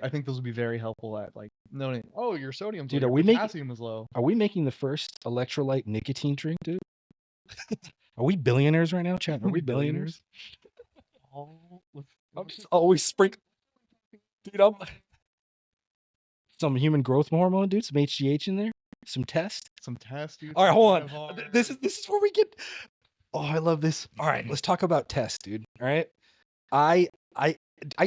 B: think those would be very helpful at like noting, oh, your sodium's low,
A: Dude,
B: your potassium is low.
A: Are we making the first electrolyte nicotine drink, dude? Are we billionaires right now, chat? Are we billionaires? I'm just always sprinkling. Dude, some human growth hormone, dude. Some HGH in there. Some test.
B: Dude.
A: All right, hold on. This is where we get. Oh, I love this. All right, let's talk about test, dude. All right, I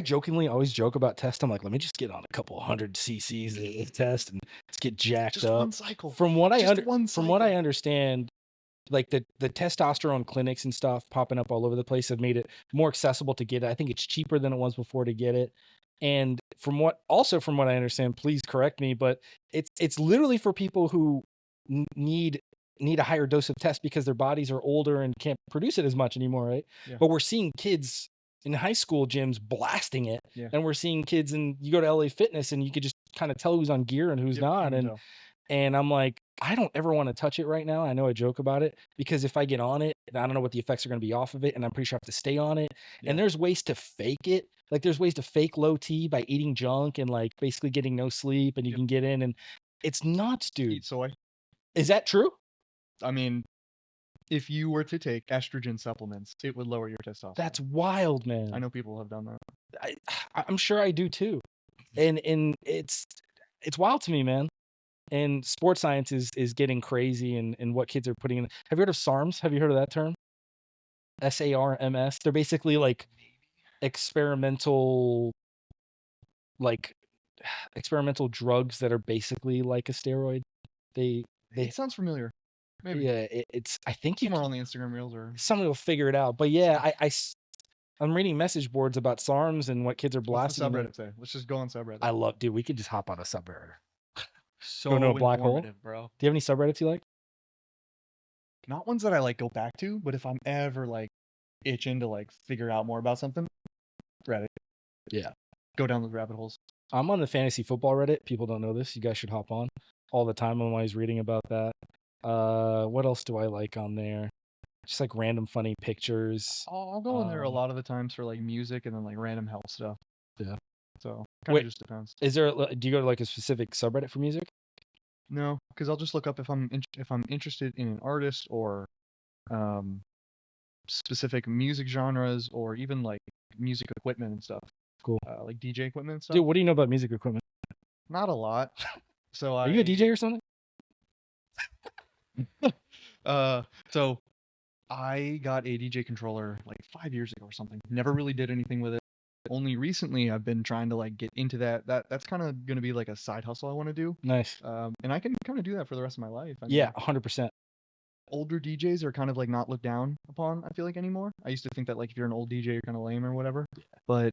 A: jokingly always joke about test. I'm like, let me just get on a couple 100 cc's of test and let's get jacked
B: just
A: up.
B: One cycle.
A: From what I understand, like the testosterone clinics and stuff popping up all over the place have made it more accessible to get it. I think it's cheaper than it was before to get it. And from what I understand, please correct me, but it's literally for people who need a higher dose of test because their bodies are older and can't produce it as much anymore, right? Yeah. But we're seeing kids in high school gyms blasting it, and we're seeing kids, and you go to LA Fitness and you could just kind of tell who's on gear and who's not. And I'm like, I don't ever want to touch it right now. I know I joke about it because if I get on it, I don't know what the effects are going to be off of it, and I'm pretty sure I have to stay on it. Yeah. And there's ways to fake it. Like there's ways to fake low T by eating junk and like basically getting no sleep, and you can get in, and it's nuts, dude.
B: Eat soy.
A: Is that true?
B: I mean, if you were to take estrogen supplements, it would lower your testosterone.
A: That's wild, man.
B: I know people have done that.
A: I'm sure I do too. And it's wild to me, man. And sports science is getting crazy and what kids are putting in. Have you heard of SARMs? Have you heard of that term? SARMS. They're basically like experimental drugs that are basically like a steroid.
B: It sounds familiar. Maybe.
A: Yeah, it's. I think
B: somewhere on the Instagram reels or
A: somebody will figure it out. But yeah, I'm reading message boards about SARMs and what kids are blasting.
B: What's the subreddit say? Let's just go on subreddit.
A: Dude, we could just hop on a subreddit.
B: So
A: go into a black hole,
B: bro.
A: Do you have any subreddits you like?
B: Not ones that I like go back to, but if I'm ever like itching to like figure out more about something, Reddit.
A: Yeah.
B: Go down the rabbit holes.
A: I'm on the fantasy football Reddit. People don't know this. You guys should hop on all the time. I'm always reading about that. What else do I like on there? Just like random funny pictures.
B: I'll go in there a lot of the times for like music and then like random health stuff.
A: Yeah.
B: So kind of just depends.
A: Do you go to like a specific subreddit for music?
B: No, because I'll just look up if I'm interested in an artist or specific music genres or even like music equipment and stuff.
A: Cool.
B: Like DJ equipment and stuff.
A: Dude, what do you know about music equipment?
B: Not a lot. So
A: are you a DJ or something?
B: So I got a DJ controller like 5 years ago or something. Never really did anything with it. Only recently I've been trying to like get into that. That's kind of going to be like a side hustle I want to do.
A: Nice.
B: And I can kind of do that for the rest of my life.
A: Yeah, 100%.
B: Older DJs are kind of like not looked down upon, I feel like, anymore. I used to think that like if you're an old DJ, you're kind of lame or whatever. Yeah. But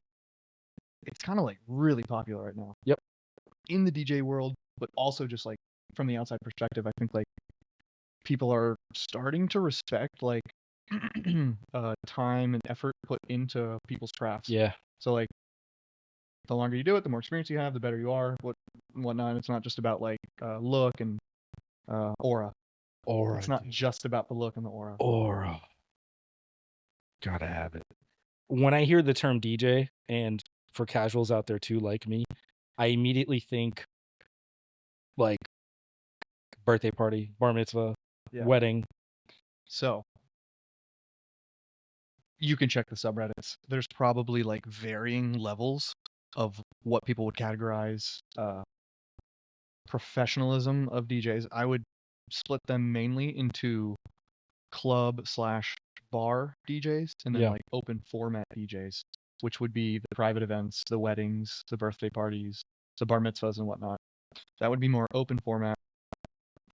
B: it's kind of like really popular right now.
A: Yep.
B: In the DJ world, but also just like from the outside perspective, I think like people are starting to respect like time and effort put into people's crafts.
A: Yeah.
B: So like the longer you do it, the more experience you have, the better you are, whatnot. It's not just about like look and aura. It's not just about the look and the aura.
A: Aura. Gotta have it. When I hear the term DJ, and for casuals out there too, like me, I immediately think like birthday party, bar mitzvah, wedding.
B: So you can check the subreddits. There's probably like varying levels of what people would categorize professionalism of DJs. I would split them mainly into club/bar DJs and then like open format DJs, which would be the private events, the weddings, the birthday parties, the bar mitzvahs and whatnot. That would be more open format.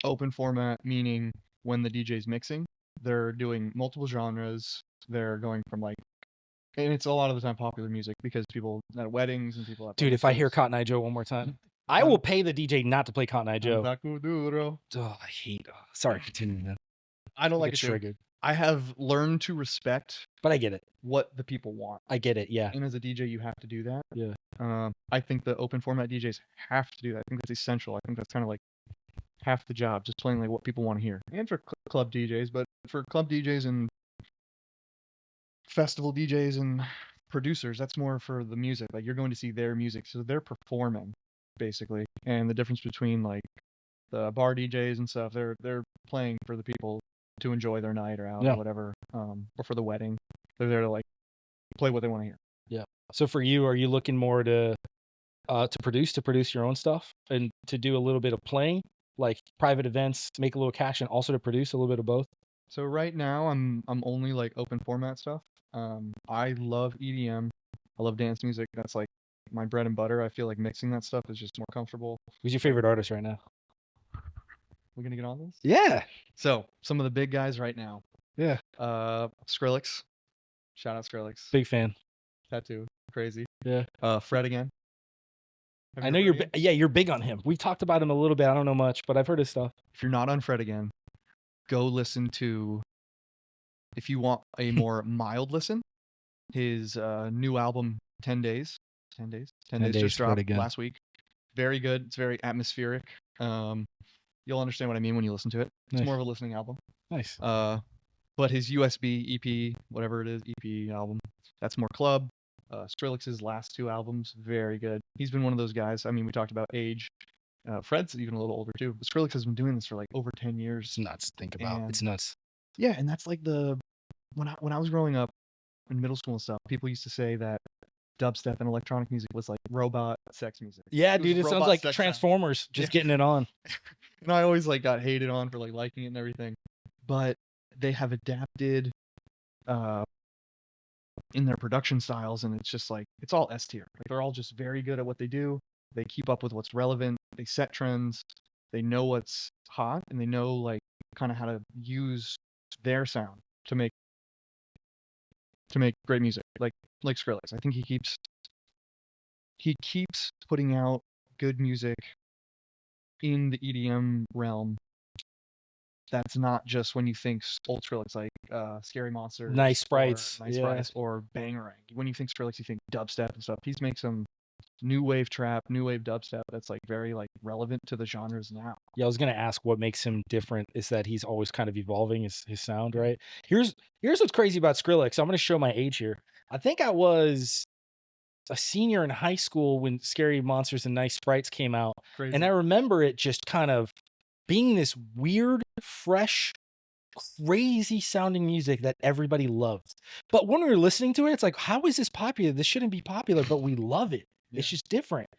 B: Open format meaning when the DJ's mixing, they're doing multiple genres. They're going from like, and it's a lot of the time popular music because people at weddings and people at
A: Dude, if I hear Cotton Eye Joe one more time, I will pay the DJ not to play Cotton Eye Joe. Oh, I hate. Sorry, continue, man.
B: I don't like it triggered. I have learned to respect,
A: but I get it.
B: What the people want.
A: I get it. Yeah.
B: And as a DJ, you have to do that.
A: Yeah.
B: I think the open format DJs have to do that. I think that's essential. I think that's kind of like half the job, just playing like what people want to hear. And for club DJs, but for club DJs and festival DJs and producers, that's more for the music. Like you're going to see their music, so they're performing basically. And the difference between like the bar DJs and stuff, they're playing for the people to enjoy their night or out or whatever, or for the wedding. They're there to like play what they want to hear.
A: Yeah. So for you, are you looking more to produce your own stuff and to do a little bit of playing, like private events, make a little cash, and also to produce a little bit of both?
B: So right now I'm only like open format stuff. I love EDM. I love dance music. That's like my bread and butter. I feel like mixing that stuff is just more comfortable.
A: Who's your favorite artist right now?
B: We're gonna get on this?
A: Yeah.
B: So some of the big guys right now.
A: Yeah.
B: Skrillex. Shout out Skrillex.
A: Big fan.
B: Tatoo. Crazy.
A: Yeah.
B: Fred again.
A: I know you're big on him. We've talked about him a little bit. I don't know much, but I've heard his stuff.
B: If you're not on Fred again, go listen to, if you want a more mild listen, his new album 10 Days. 10 Days just dropped last week. Very good. It's very atmospheric. You'll understand what I mean when you listen to it. It's more of a listening album.
A: Nice.
B: But his USB EP, whatever it is, EP album, that's more club. Skrillex's last two albums, very good. He's been one of those guys. I mean, we talked about age. Fred's even a little older too. But Skrillex has been doing this for like over 10 years.
A: It's nuts to think about. It's nuts.
B: Yeah, and that's like when I was growing up in middle school and stuff, people used to say that dubstep and electronic music was like robot sex music.
A: Yeah, dude, it sounds like Transformers just getting it on.
B: And I always like got hated on for like liking it and everything. But they have adapted in their production styles, and it's just like it's all S tier. Like they're all just very good at what they do. They keep up with what's relevant. They set trends. They know what's hot, and they know like kind of how to use their sound to make great music. Like Skrillex. I think he keeps putting out good music in the EDM realm. That's not just when you think old Skrillex, like Scary Monsters,
A: Nice Sprites,
B: or Bangarang. When you think Skrillex, you think dubstep and stuff. He's made some new wave trap, new wave dubstep that's like very like relevant to the genres now.
A: Yeah, I was gonna ask what makes him different is that he's always kind of evolving his sound, right? Here's what's crazy about Skrillex. I'm gonna show my age here. I think I was a senior in high school when Scary Monsters and Nice Sprites came out.
B: Crazy.
A: And I remember it just kind of being this weird, fresh, crazy sounding music that everybody loved. But when we were listening to it, it's like, how is this popular? This shouldn't be popular, but we love it. Yeah. It's just different.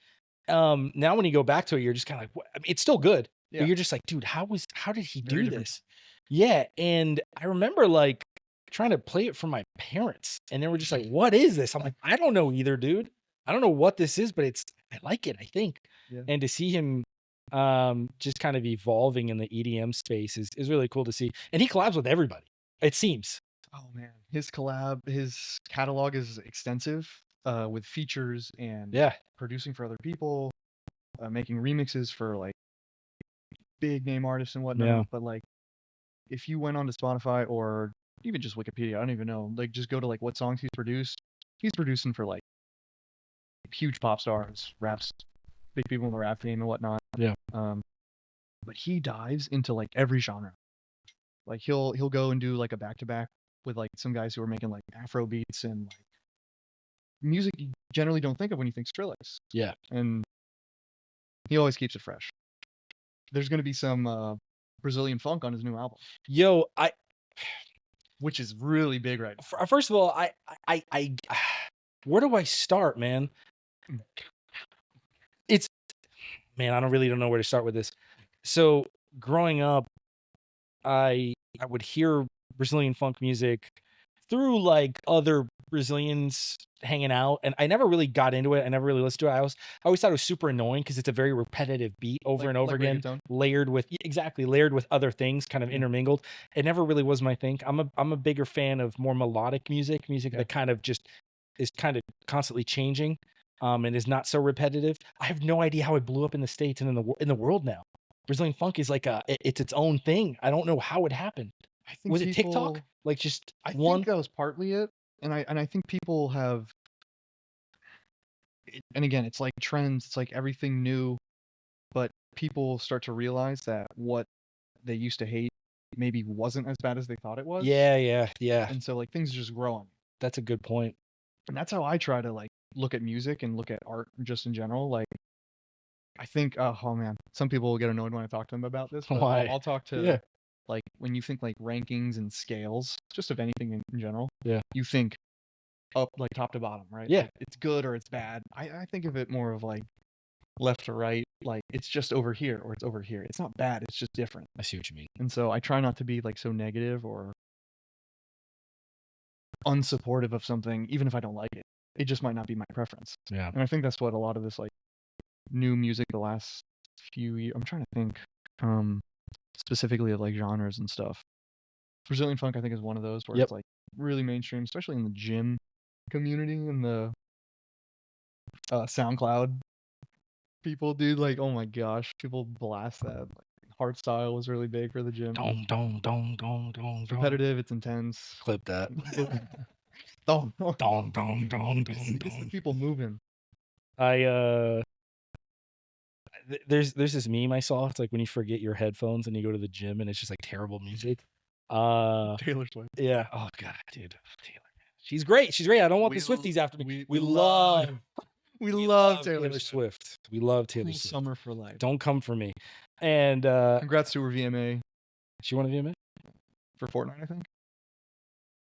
A: Now when you go back to it, you're just kind of like, what? I mean, it's still good, but you're just like, dude, how did he do this? Yeah. And I remember like trying to play it for my parents, and they were just like, what is this? I'm like, I don't know either, dude. I don't know what this is, but I like it, I think. Yeah. And to see him just kind of evolving in the EDM space is really cool to see. And he collabs with everybody, it seems.
B: Oh man, his catalog is extensive, with features and producing for other people, making remixes for like big name artists and whatnot. Yeah. But like, if you went onto Spotify or even just Wikipedia, I don't even know, like just go to like what songs he's produced. He's producing for like huge pop stars, raps, big people in the rap game and whatnot.
A: Yeah.
B: But he dives into like every genre. Like he'll go and do like a back-to-back with like some guys who are making like Afro beats and like music you generally don't think of when you think Skrillex.
A: Yeah.
B: And He always keeps it fresh. There's gonna be some Brazilian funk on his new album,
A: Yo,
B: which is really big right now.
A: first of all, I where do I start, man? It's man, I don't know where to start with this. So growing up, I would hear Brazilian funk music through like other Brazilians hanging out, and I never really got into it. I never really listened to it. I always thought it was super annoying because it's a very repetitive beat over and over again,
B: reggaeton?
A: layered with other things, kind of intermingled. It never really was my thing. I'm a bigger fan of more melodic music that kind of just is kind of constantly changing, and is not so repetitive. I have no idea how it blew up in the States and in the world now. Brazilian funk is like it's its own thing. I don't know how it happened.
B: I think
A: Was it TikTok? Like just
B: I
A: one?
B: think that was partly it, and I think people have. And again, it's like trends. It's like everything new, but people start to realize that what they used to hate maybe wasn't as bad as they thought it was.
A: Yeah.
B: And so like things just grow on me.
A: That's a good point.
B: And that's how I try to like look at music and look at art just in general. Like I think, oh man, some people will get annoyed when I talk to them about this. But
A: Why?
B: I'll talk to like when you think like rankings and scales, just of anything in general.
A: Yeah.
B: You think up like top to bottom, right?
A: Yeah.
B: Like, it's good or it's bad. I think of it more of like left to right, like it's just over here or it's over here. It's not bad, it's just different.
A: I see what you mean.
B: And so I try not to be like so negative or unsupportive of something, even if I don't like it. It just might not be my preference.
A: Yeah.
B: And I think that's what a lot of this like new music the last few years, I'm trying to think specifically of like genres and stuff. Brazilian funk I think is one of those where it's like really mainstream, especially in the gym community and the SoundCloud people, dude. Like, oh my gosh, people blast that. Like, hardstyle was really big for the gym. It's repetitive, it's intense.
A: Clip that.
B: Dong.
A: Dong.
B: It's the people moving.
A: There's this meme I saw. It's like when you forget your headphones and you go to the gym and it's just like terrible music.
B: Taylor Swift.
A: Yeah. Oh god, dude. Taylor. She's great. I don't want the Swifties after me. We love Taylor Swift. We love Taylor Swift.
B: Summer for life.
A: Don't come for me. And
B: congrats to her VMA.
A: She won a VMA?
B: For Fortnite, I think.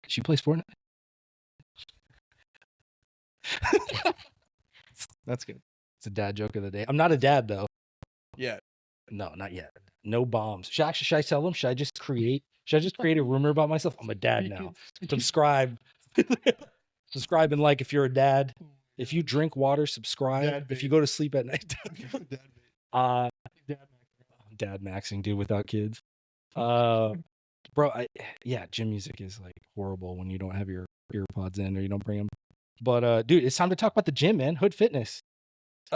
A: She plays Fortnite?
B: That's good.
A: It's a dad joke of the day. I'm not a dad though.
B: Yeah.
A: No, not yet. No bombs. Should I tell them? Should I just create a rumor about myself? I'm a dad now. Subscribe. Subscribe and like if you're a dad. If you drink water, subscribe. If you go to sleep at night. Dad maxing, dude, without kids. Bro, gym music is like horrible when you don't have your earpods in or you don't bring them. But dude, it's time to talk about the gym, man. Hood Fitness.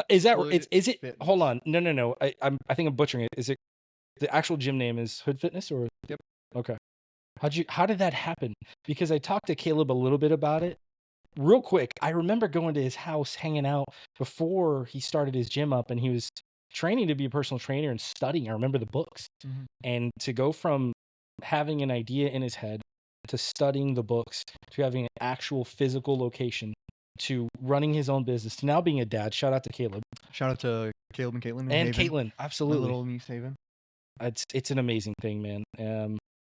A: Is that is it? Fitness. Hold on, no. I think I'm butchering it. Is it the actual gym name is Hood Fitness or?
B: Yep.
A: Okay. How did that happen? Because I talked to Caleb a little bit about it. Real quick, I remember going to his house, hanging out before he started his gym up, and he was training to be a personal trainer and studying. I remember the books, and to go from having an idea in his head to studying the books to having an actual physical location to running his own business to now being a dad. Shout out to Caleb.
B: Shout out to Caleb and Caitlin.
A: And Caitlin, absolutely.
B: My little niece Haven.
A: It's an amazing thing, man.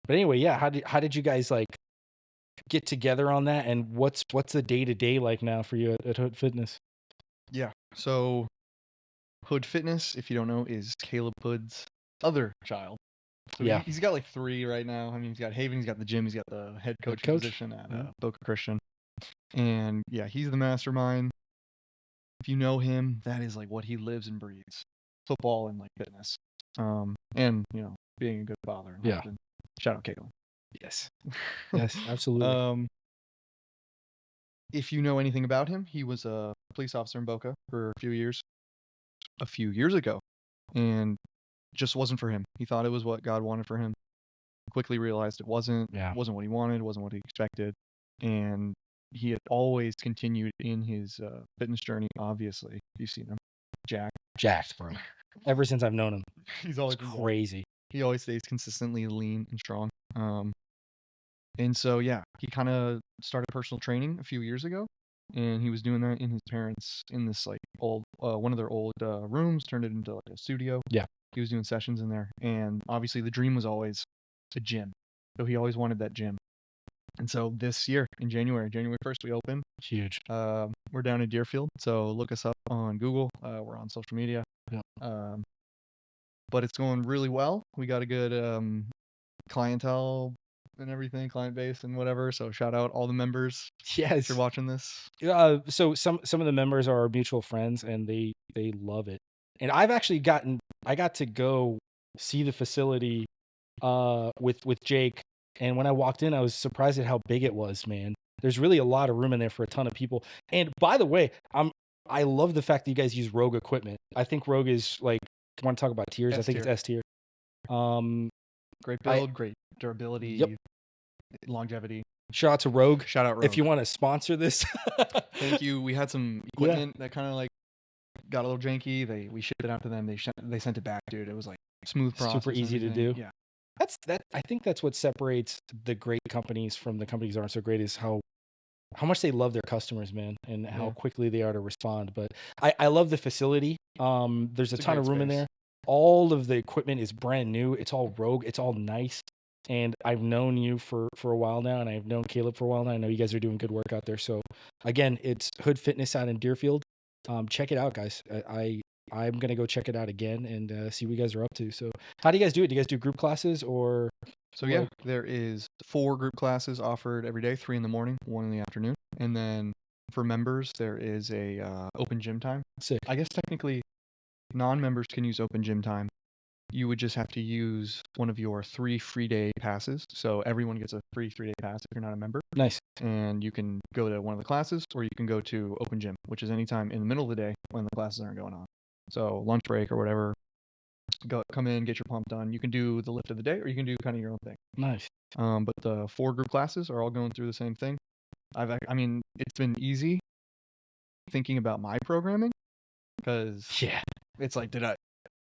A: But anyway, yeah. How did you guys like get together on that? And what's the day-to-day like now for you at Hood Fitness?
B: Yeah. So Hood Fitness, if you don't know, is Caleb Hood's other child. So he's got like 3 right now. I mean, he's got Haven, he's got the gym, he's got the head coach position at Boca Christian. And yeah, he's the mastermind. If you know him, that is like what he lives and breathes. Football and like fitness. And you know, being a good father.
A: Yeah.
B: Husband. Shout out Caitlin.
A: Yes. Yes, absolutely.
B: If you know anything about him, he was a police officer in Boca for a few years ago. And just wasn't for him. He thought it was what God wanted for him. Quickly realized it wasn't.
A: Yeah.
B: Wasn't what he wanted. Wasn't what he expected. And he had always continued in his fitness journey. Obviously, you've seen him, jacked, bro. Ever since I've known him, he's always
A: crazy.
B: He always stays consistently lean and strong. And so yeah, he kind of started personal training a few years ago. and he was doing that in his parents' in this like old one of their old rooms, turned it into like a studio.
A: Yeah.
B: He was doing sessions in there, and obviously the dream was always a gym. So he always wanted that gym. And so this year in January 1st, we open.
A: Huge.
B: We're down in Deerfield, so look us up on Google. We're on social media.
A: Yeah.
B: But it's going really well. We got a good clientele and everything, client base and whatever. So shout out all the members if
A: Yes.
B: you're watching this.
A: So some of the members are our mutual friends, and they love it. And I got to go see the facility with Jake, and when I walked in, I was surprised at how big it was, man. There's really a lot of room in there for a ton of people. And by the way, I love the fact that you guys use Rogue equipment. I think Rogue is like, want to talk about tiers? I think it's S tier.
B: Great build, great durability,
A: Yep.
B: longevity.
A: Shout out to Rogue.
B: Shout out Rogue.
A: If you want to sponsor this.
B: Thank you. We had some equipment that kind of like got a little janky. We shipped it out to them. They sent it back, dude. It was like smooth process.
A: Super easy to do.
B: Yeah.
A: I think that's what separates the great companies from the companies that aren't so great, is how much they love their customers, man, and how quickly they are to respond. But I love the facility. There's a ton of room in there. All of the equipment is brand new. It's all Rogue. It's all nice. And I've known you for a while now, and I've known Caleb for a while now. I know you guys are doing good work out there. So again, it's Hood Fitness out in Deerfield. Check it out, guys. I'm gonna go check it out again and see what you guys are up to. So how do you guys do it? Do you guys do group classes or?
B: So yeah, there is 4 group classes offered every day, 3 in the morning, 1 in the afternoon. And then for members, there is a open gym time.
A: Sick.
B: I guess technically non-members can use open gym time. You would just have to use one of your 3 free day passes. So everyone gets a free 3-day pass if you're not a member.
A: Nice.
B: And you can go to one of the classes, or you can go to open gym, which is anytime in the middle of the day when the classes aren't going on. So lunch break or whatever, come in, get your pump done. You can do the lift of the day, or you can do kind of your own thing.
A: Nice.
B: But the 4 group classes are all going through the same thing. I mean, it's been easy thinking about my programming, because it's like,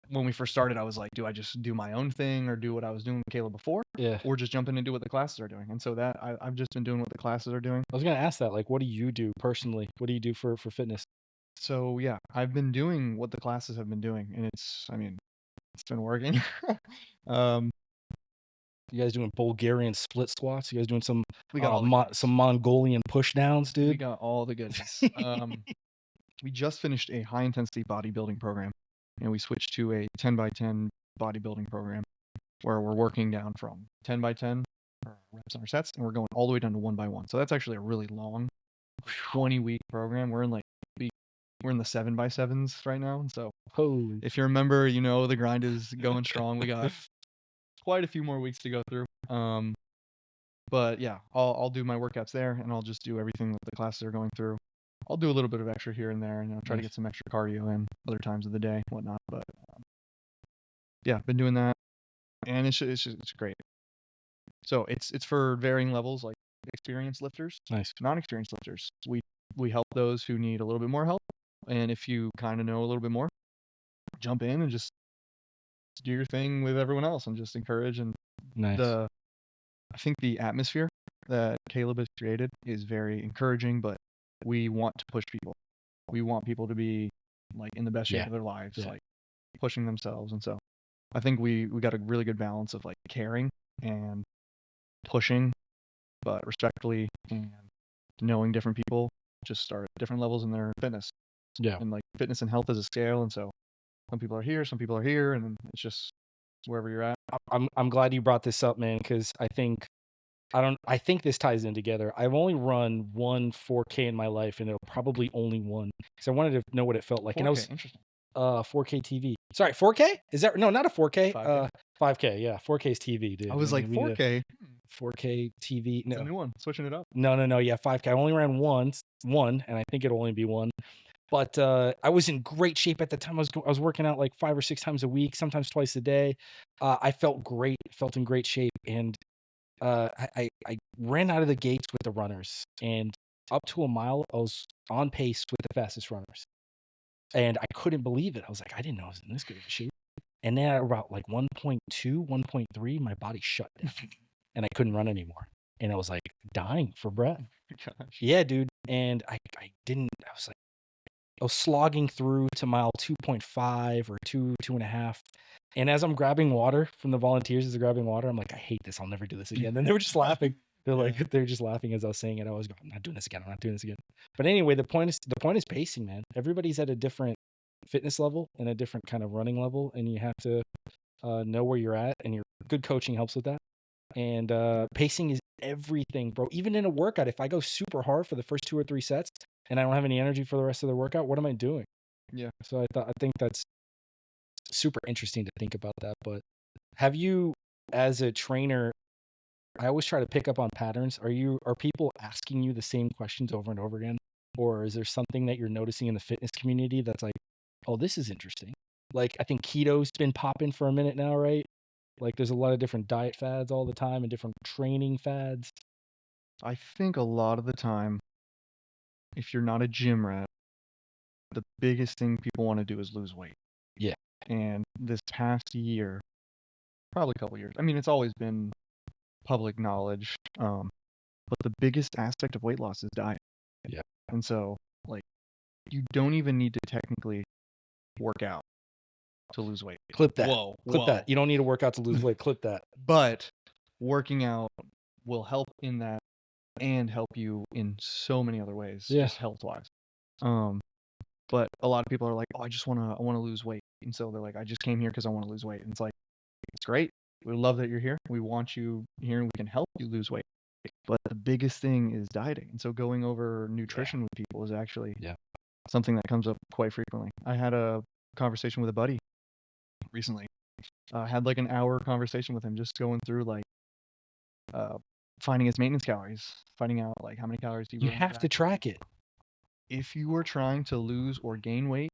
B: when we first started, I was like, do I just do my own thing or do what I was doing with Caleb before?
A: Yeah.
B: Or just jump in and do what the classes are doing? And so that I've just been doing what the classes are doing.
A: I was gonna ask that, like, what do you do personally? What do you do for fitness?
B: So yeah, I've been doing what the classes have been doing, and it's been working.
A: You guys doing Bulgarian split squats? You guys doing some
B: we got
A: some Mongolian push downs, dude?
B: We got all the goodness. We just finished a high intensity bodybuilding program, and we switched to a 10x10 bodybuilding program, where we're working down from 10x10 reps on our sets, and we're going all the way down to 1x1. So that's actually a really long 20-week program. We're in the 7x7s right now. And so if you're a member, you know the grind is going strong. We got quite a few more weeks to go through. But yeah, I'll do my workouts there, and I'll just do everything that the classes are going through. I'll do a little bit of extra here and there, and I'll try to get some extra cardio in other times of the day, whatnot. But yeah, been doing that, and it's great. So it's for varying levels, like experienced lifters, non-experienced lifters. We help those who need a little bit more help, and if you kind of know a little bit more, jump in and just do your thing with everyone else, and just encourage. And I think the atmosphere that Caleb has created is very encouraging, but we want to push people. We want people to be like in the best shape of their lives, like pushing themselves. And so I think we got a really good balance of like caring and pushing, but respectfully, and knowing different people just start at different levels in their fitness. Yeah. And like fitness and health is a scale. And so some people are here, some people are here, and it's just wherever you're at.
A: I'm glad you brought this up, man, because I think this ties in together. I've only run one 4K in my life, and it'll probably only one, because I wanted to know what it felt like.
B: 4K,
A: and I was
B: interesting.
A: 4K TV. Sorry, 4K? Is that no? Not a 4K.
B: 5K.
A: 5K. Yeah, 4K is TV, dude.
B: I was like 4K.
A: 4K TV. No,
B: it's a new one. Switching it up.
A: No. Yeah, 5K. I only ran one, and I think it'll only be one. But I was in great shape at the time. I was working out like 5 or 6 times a week, sometimes twice a day. I felt in great shape, and I ran out of the gates with the runners, and up to a mile, I was on pace with the fastest runners, and I couldn't believe it. I was like, I didn't know I was in this good of a shape. And then at about like 1.2, 1.3, my body shut down, and I couldn't run anymore, and I was like dying for breath.
B: Gosh.
A: Yeah, dude. And I was slogging through to mile 2.5 or 2.5. And as I'm grabbing water from the volunteers, as they're grabbing water, I'm like, I hate this. I'll never do this again. Then they were just laughing. They're
B: Yeah.
A: like, they're just laughing as I was saying it. I was going, I'm not doing this again. I'm not doing this again. But anyway, the point is pacing, man. Everybody's at a different fitness level and a different kind of running level, and you have to know where you're at, and your good coaching helps with that. And pacing is everything, bro. Even in a workout, if I go super hard for the first 2 or 3 sets and I don't have any energy for the rest of the workout, what am I doing?
B: Yeah.
A: So I think that's super interesting to think about that. But have you, as a trainer, I always try to pick up on patterns. Are people asking you the same questions over and over again? Or is there something that you're noticing in the fitness community that's like, oh, this is interesting? Like, I think keto's been popping for a minute now, right? Like, there's a lot of different diet fads all the time and different training fads.
B: I think a lot of the time, if you're not a gym rat, the biggest thing people want to do is lose weight.
A: Yeah.
B: And this past year, probably a couple years, I mean, it's always been public knowledge, but the biggest aspect of weight loss is diet.
A: Yeah.
B: And so, like, you don't even need to technically work out to lose weight.
A: Clip that.
B: Whoa.
A: Clip that. You don't need to work out to lose weight. Clip that.
B: But working out will help in that and help you in so many other ways,
A: Yeah.
B: just health-wise. But a lot of people are like, oh, I wanna lose weight. And so they're like, I just came here because I want to lose weight. And it's like, it's great. We love that you're here. We want you here and we can help you lose weight. But the biggest thing is dieting. And so going over nutrition with people is actually something that comes up quite frequently. I had a conversation with a buddy recently. Had like an hour conversation with him, just going through like finding his maintenance calories, finding out like how many calories he
A: You have to track it.
B: If you were trying to lose or gain weight,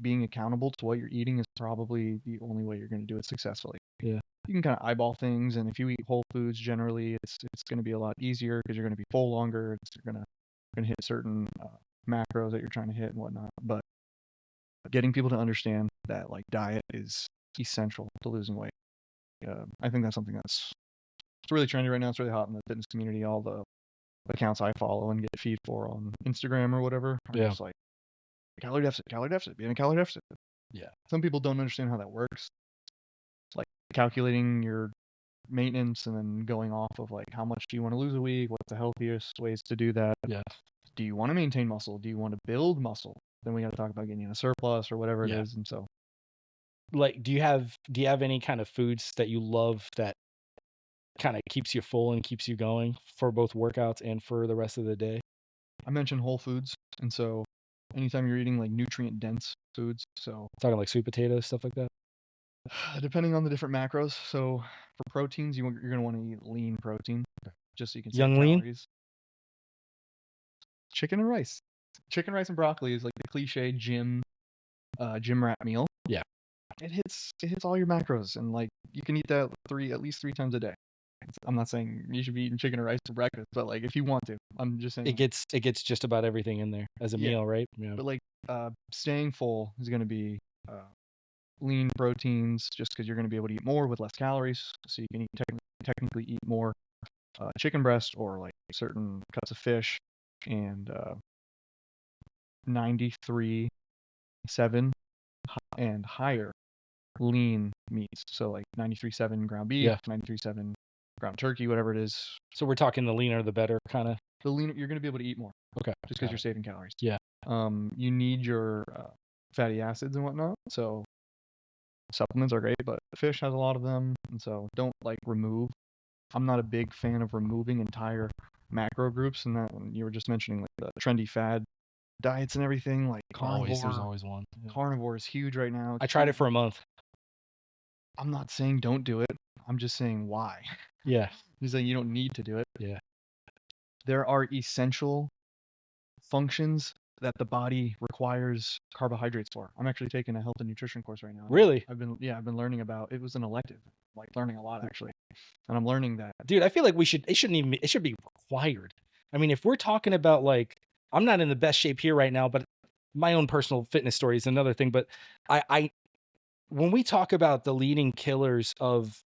B: being accountable to what you're eating is probably the only way you're going to do it successfully.
A: Yeah.
B: You can kind of eyeball things, and if you eat whole foods, generally it's going to be a lot easier because you're going to be full longer. You're going to hit certain macros that you're trying to hit and whatnot. But getting people to understand that like diet is essential to losing weight. I think that's something it's really trendy right now. It's really hot in the fitness community. All the accounts I follow and get feed for on Instagram or whatever are just like calorie deficit, be in a calorie deficit.
A: Yeah.
B: Some people don't understand how that works. Like calculating your maintenance and then going off of like how much do you want to lose a week? What's the healthiest ways to do that?
A: Yeah.
B: Do you want to maintain muscle? Do you want to build muscle? Then we got to talk about getting in a surplus or whatever it is. And so,
A: like, do you have any kind of foods that you love that kind of keeps you full and keeps you going for both workouts and for the rest of the day?
B: I mentioned whole foods, and so anytime you're eating like nutrient dense foods, so
A: Talking like sweet potatoes, stuff like that.
B: depending on the different macros. So for proteins, you're going to want to eat lean protein, just so you can save
A: Young lean?
B: calories. Chicken and rice. Chicken, rice, and broccoli is like the cliche gym rat meal.
A: Yeah.
B: It hits all your macros, and like you can eat that at least 3 times a day. I'm not saying you should be eating chicken or rice for breakfast, but like if you want to, I'm just saying
A: It gets just about everything in there as a meal, right? Yeah.
B: But like staying full is going to be lean proteins, just because you're going to be able to eat more with less calories, so you can technically eat more chicken breast or like certain cuts of fish and 93.7 and higher lean meats. So like 93.7 ground beef, 93.7 ground turkey, whatever it is.
A: So we're talking the leaner the better, kind of.
B: The leaner, you're going to be able to eat more.
A: Okay.
B: Just because you're saving calories.
A: Yeah.
B: You need your fatty acids and whatnot. So supplements are great, but fish has a lot of them, and so don't like remove. I'm not a big fan of removing entire macro groups, and that you were just mentioning like the trendy fad diets and everything, like carnivore.
A: There's always one.
B: Yeah. Carnivore is huge right now.
A: I tried it for a month.
B: I'm not saying don't do it. I'm just saying why.
A: Yeah.
B: I'm saying you don't need to do it.
A: Yeah.
B: There are essential functions that the body requires carbohydrates for. I'm actually taking a health and nutrition course right now.
A: Really?
B: I've been learning about it. Was an elective, like learning a lot actually, and I'm learning that.
A: Dude, I feel like it should be required. I mean, if we're talking about like, I'm not in the best shape here right now, but my own personal fitness story is another thing. But I when we talk about the leading killers of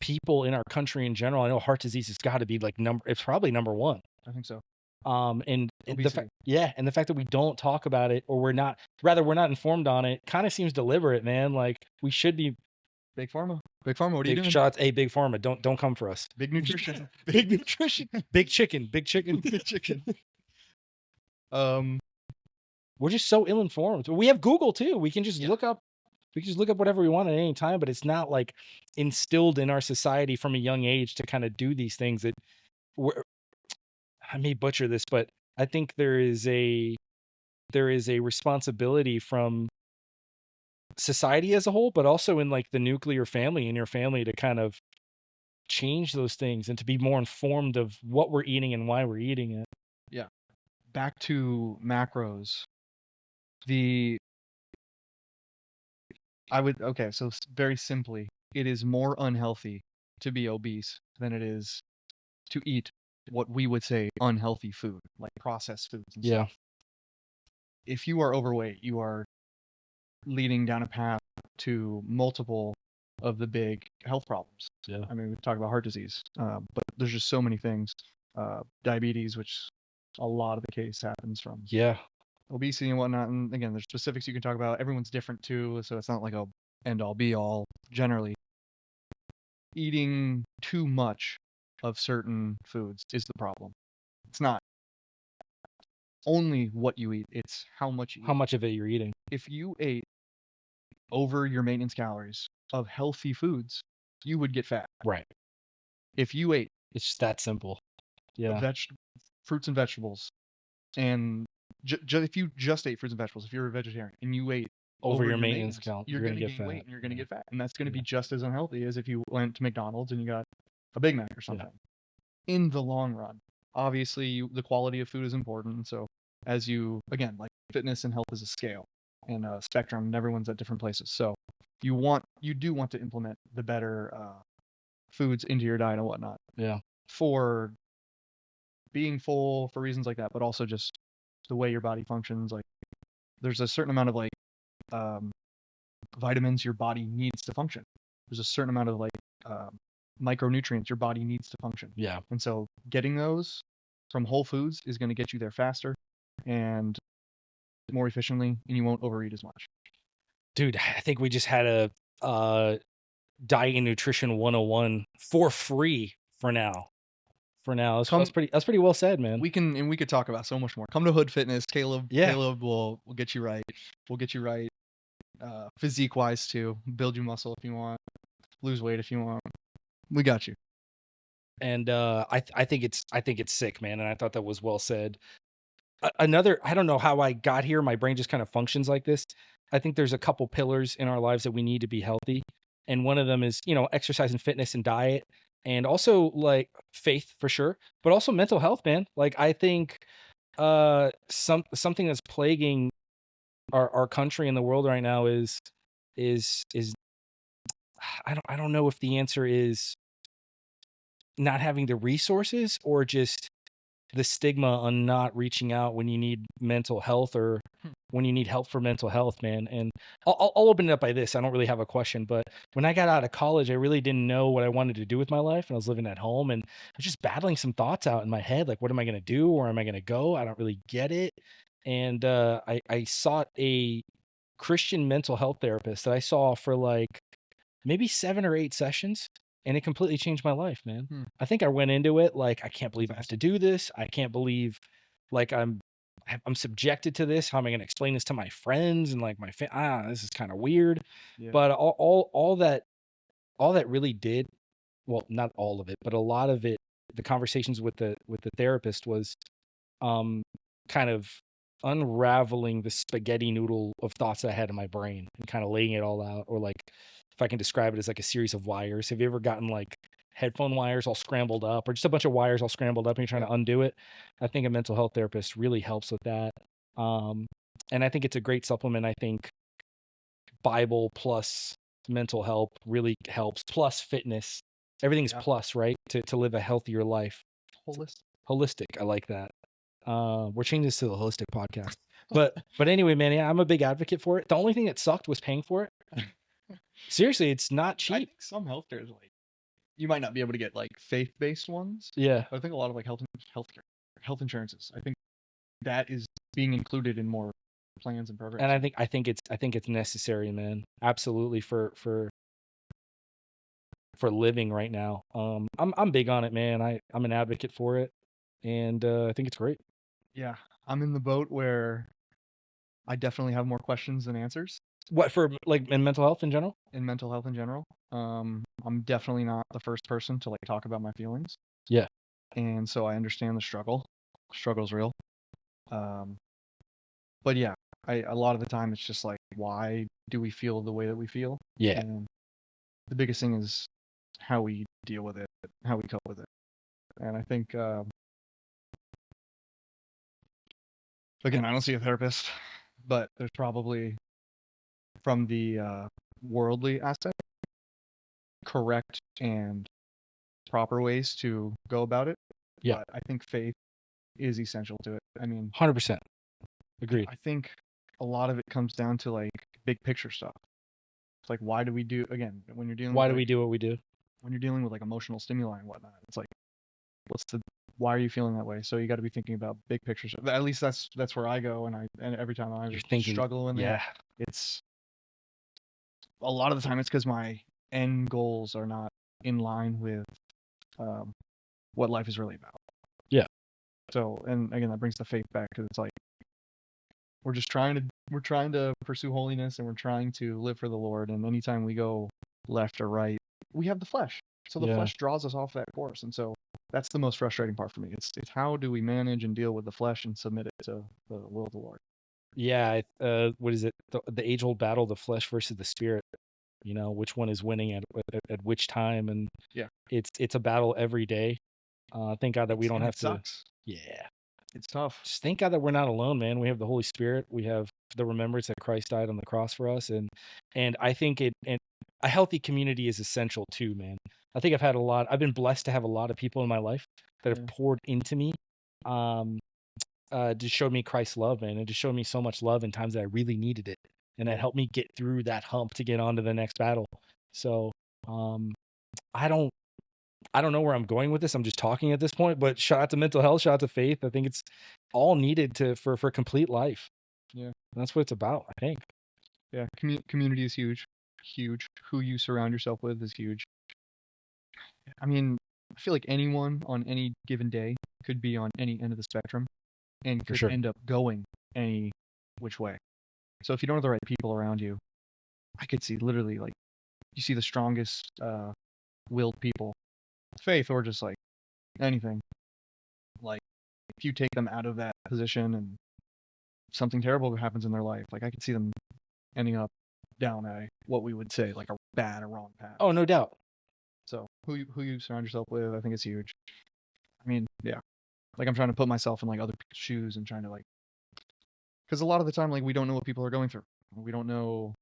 A: people in our country in general, I know heart disease has got to be like it's probably number one.
B: I think so.
A: And the
B: Obesity.
A: fact, and the fact that we don't talk about it, or we're not informed on it, kind of seems deliberate, man. Like we should be.
B: Big Pharma. Big Pharma, what are you
A: Big
B: doing?
A: shots, Big Pharma. Don't come for us.
B: Big nutrition.
A: Big nutrition. Big chicken. Big chicken.
B: Big chicken.
A: We're just so ill informed. We have Google too. We can just look up. We can just look up whatever we want at any time, but it's not like instilled in our society from a young age to kind of do these things that I may butcher this, but I think there is a responsibility from society as a whole, but also in like the nuclear family, in your family, to kind of change those things and to be more informed of what we're eating and why we're eating it.
B: Yeah. Back to macros. So very simply, it is more unhealthy to be obese than it is to eat what we would say unhealthy food, like processed foods and stuff. If you are overweight, you are leading down a path to multiple of the big health problems.
A: Yeah.
B: I mean, we talk about heart disease, but there's just so many things. Diabetes, which a lot of the case happens from.
A: Yeah.
B: Obesity and whatnot. And again, there's specifics you can talk about. Everyone's different too, so it's not like a end all be all. Generally, eating too much of certain foods is the problem. It's not only what you eat, it's how much you eat.
A: How much of it you're eating.
B: If you ate over your maintenance calories of healthy foods, you would get fat.
A: Right.
B: If you ate,
A: it's just that simple. Yeah.
B: Fruits and vegetables, and if you just ate fruits and vegetables, if you're a vegetarian and you ate
A: over your maintenance count,
B: you're going to gain weight and you're going to get fat, and that's going to be just as unhealthy as if you went to McDonald's and you got a Big Mac or something. In the long run, obviously, the quality of food is important. So as you, again, like fitness and health is a scale and a spectrum, and everyone's at different places. So you do want to implement the better foods into your diet and whatnot.
A: Yeah.
B: For being full, for reasons like that, but also just the way your body functions. Like there's a certain amount of like vitamins your body needs to function. There's a certain amount of like micronutrients your body needs to function.
A: Yeah.
B: And so getting those from whole foods is going to get you there faster and more efficiently, and you won't overeat as much.
A: Dude, I think we just had a diet and nutrition 101 for free for now. That's pretty well said, man.
B: We could talk about so much more. Come to Hood Fitness. Caleb will get you right. We'll get you right. Physique wise too. Build you muscle if you want. Lose weight if you want. We got you.
A: And I think it's sick, man. And I thought that was well said. Another, I don't know how I got here. My brain just kind of functions like this. I think there's a couple pillars in our lives that we need to be healthy. And one of them is, exercise and fitness and diet, and also like faith for sure, but also mental health, man. Like I think something that's plaguing our country and the world right now is I don't know if the answer is not having the resources or just the stigma on not reaching out when you need mental health or when you need help for mental health, man. And I'll open it up by this. I don't really have a question, but when I got out of college, I really didn't know what I wanted to do with my life. And I was living at home and I was just battling some thoughts out in my head. Like, what am I going to do? Where am I going to go? I don't really get it. And I sought a Christian mental health therapist that I saw for like maybe 7 or 8 sessions. And it completely changed my life, man. I think I went into it like, I can't believe I have to do this. I can't believe like I'm subjected to this. How am I going to explain this to my friends and like my this is kind of weird. Yeah. But all that really did, well, not all of it, but a lot of it, the conversations with the therapist was kind of unraveling the spaghetti noodle of thoughts that I had in my brain and kind of laying it all out. Or like, if I can describe it as like a series of wires. Have you ever gotten like headphone wires all scrambled up or just a bunch of wires all scrambled up and you're trying to undo it? I think a mental health therapist really helps with that. And I think it's a great supplement. I think Bible plus mental health really helps, plus fitness. Everything's plus, right? To live a healthier life. Holistic. I like that. We're changing this to the holistic podcast. But anyway, man, yeah, I'm a big advocate for it. The only thing that sucked was paying for it. Seriously, it's not cheap.
B: I think some healthcare is like, you might not be able to get like faith-based ones.
A: Yeah.
B: But I think a lot of like healthcare health insurances. I think that is being included in more plans and programs.
A: And I think it's necessary, man. Absolutely for living right now. I'm big on it, man. I'm an advocate for it, and I think it's great.
B: Yeah, I'm in the boat where I definitely have more questions than answers
A: What for, like, in mental health in general?
B: in mental health in general. I'm definitely not the first person to like talk about my feelings,
A: Yeah,
B: and so I understand the struggle. Struggle's real. Um, but yeah, a lot of the time it's just like, why do we feel the way that we feel?
A: yeah,
B: And the biggest thing is how we deal with it, how we cope with it. And I think, again, I don't see a therapist, but there's probably, from the worldly aspect, correct and proper ways to go about it.
A: yeah.
B: But I think faith is essential to it. I mean,
A: 100% agreed.
B: I think a lot of it comes down to like big picture stuff. It's like, why do we do, again, when you're dealing
A: Why
B: with
A: do
B: like,
A: we do what we do?
B: when you're dealing with like emotional stimuli and whatnot, it's like, why are you feeling that way? So you got to be thinking about big picture stuff. At least that's where I go, and every time I
A: You're thinking,
B: struggle in there,
A: yeah,
B: it's a lot of the time it's because my end goals are not in line with um, what life is really about.
A: yeah,
B: So, and again, that brings the faith back, because it's like we're trying to pursue holiness, and we're trying to live for the Lord. And anytime we go left or right, we have the flesh. So the
A: yeah.
B: flesh draws us off that course, and so that's the most frustrating part for me. It's how do we manage and deal with the flesh and submit it to the will of the Lord.
A: Yeah, what is it? The age-old battle, the flesh versus the spirit. You know, which one is winning at which time, and
B: Yeah,
A: it's a battle every day. Thank God that we don't
B: and
A: have
B: it
A: to.
B: sucks.
A: Yeah,
B: It's tough.
A: just thank God that we're not alone, man. We have the Holy Spirit. We have the remembrance that Christ died on the cross for us, and I think and a healthy community is essential too, man. I think I've been blessed to have a lot of people in my life that have
B: Yeah.
A: poured into me. Um, just showed me Christ's love, man. It just showed me so much love in times that I really needed it, and that helped me get through that hump to get on to the next battle. So, um, I don't, I don't know where I'm going with this. I'm just talking at this point, but shout out to mental health, shout out to faith. I think it's all needed for complete life.
B: Yeah.
A: And that's what it's about, I think.
B: Yeah. Community is huge. Huge. Who you surround yourself with is huge. I mean, I feel like anyone on any given day could be on any end of the spectrum and
A: For
B: could
A: sure.
B: end up going any which way. So if you don't have the right people around you, I could see literally like you see the strongest willed people, faith or just like anything. Like if you take them out of that position and something terrible happens in their life, like I could see them ending up down a what we would say like a bad or wrong path.
A: Oh, no doubt.
B: So who you surround yourself with, I think is huge. I mean, yeah. Like I'm trying to put myself in like other people's shoes and trying to like, because a lot of the time like we don't know what people are going through. We don't know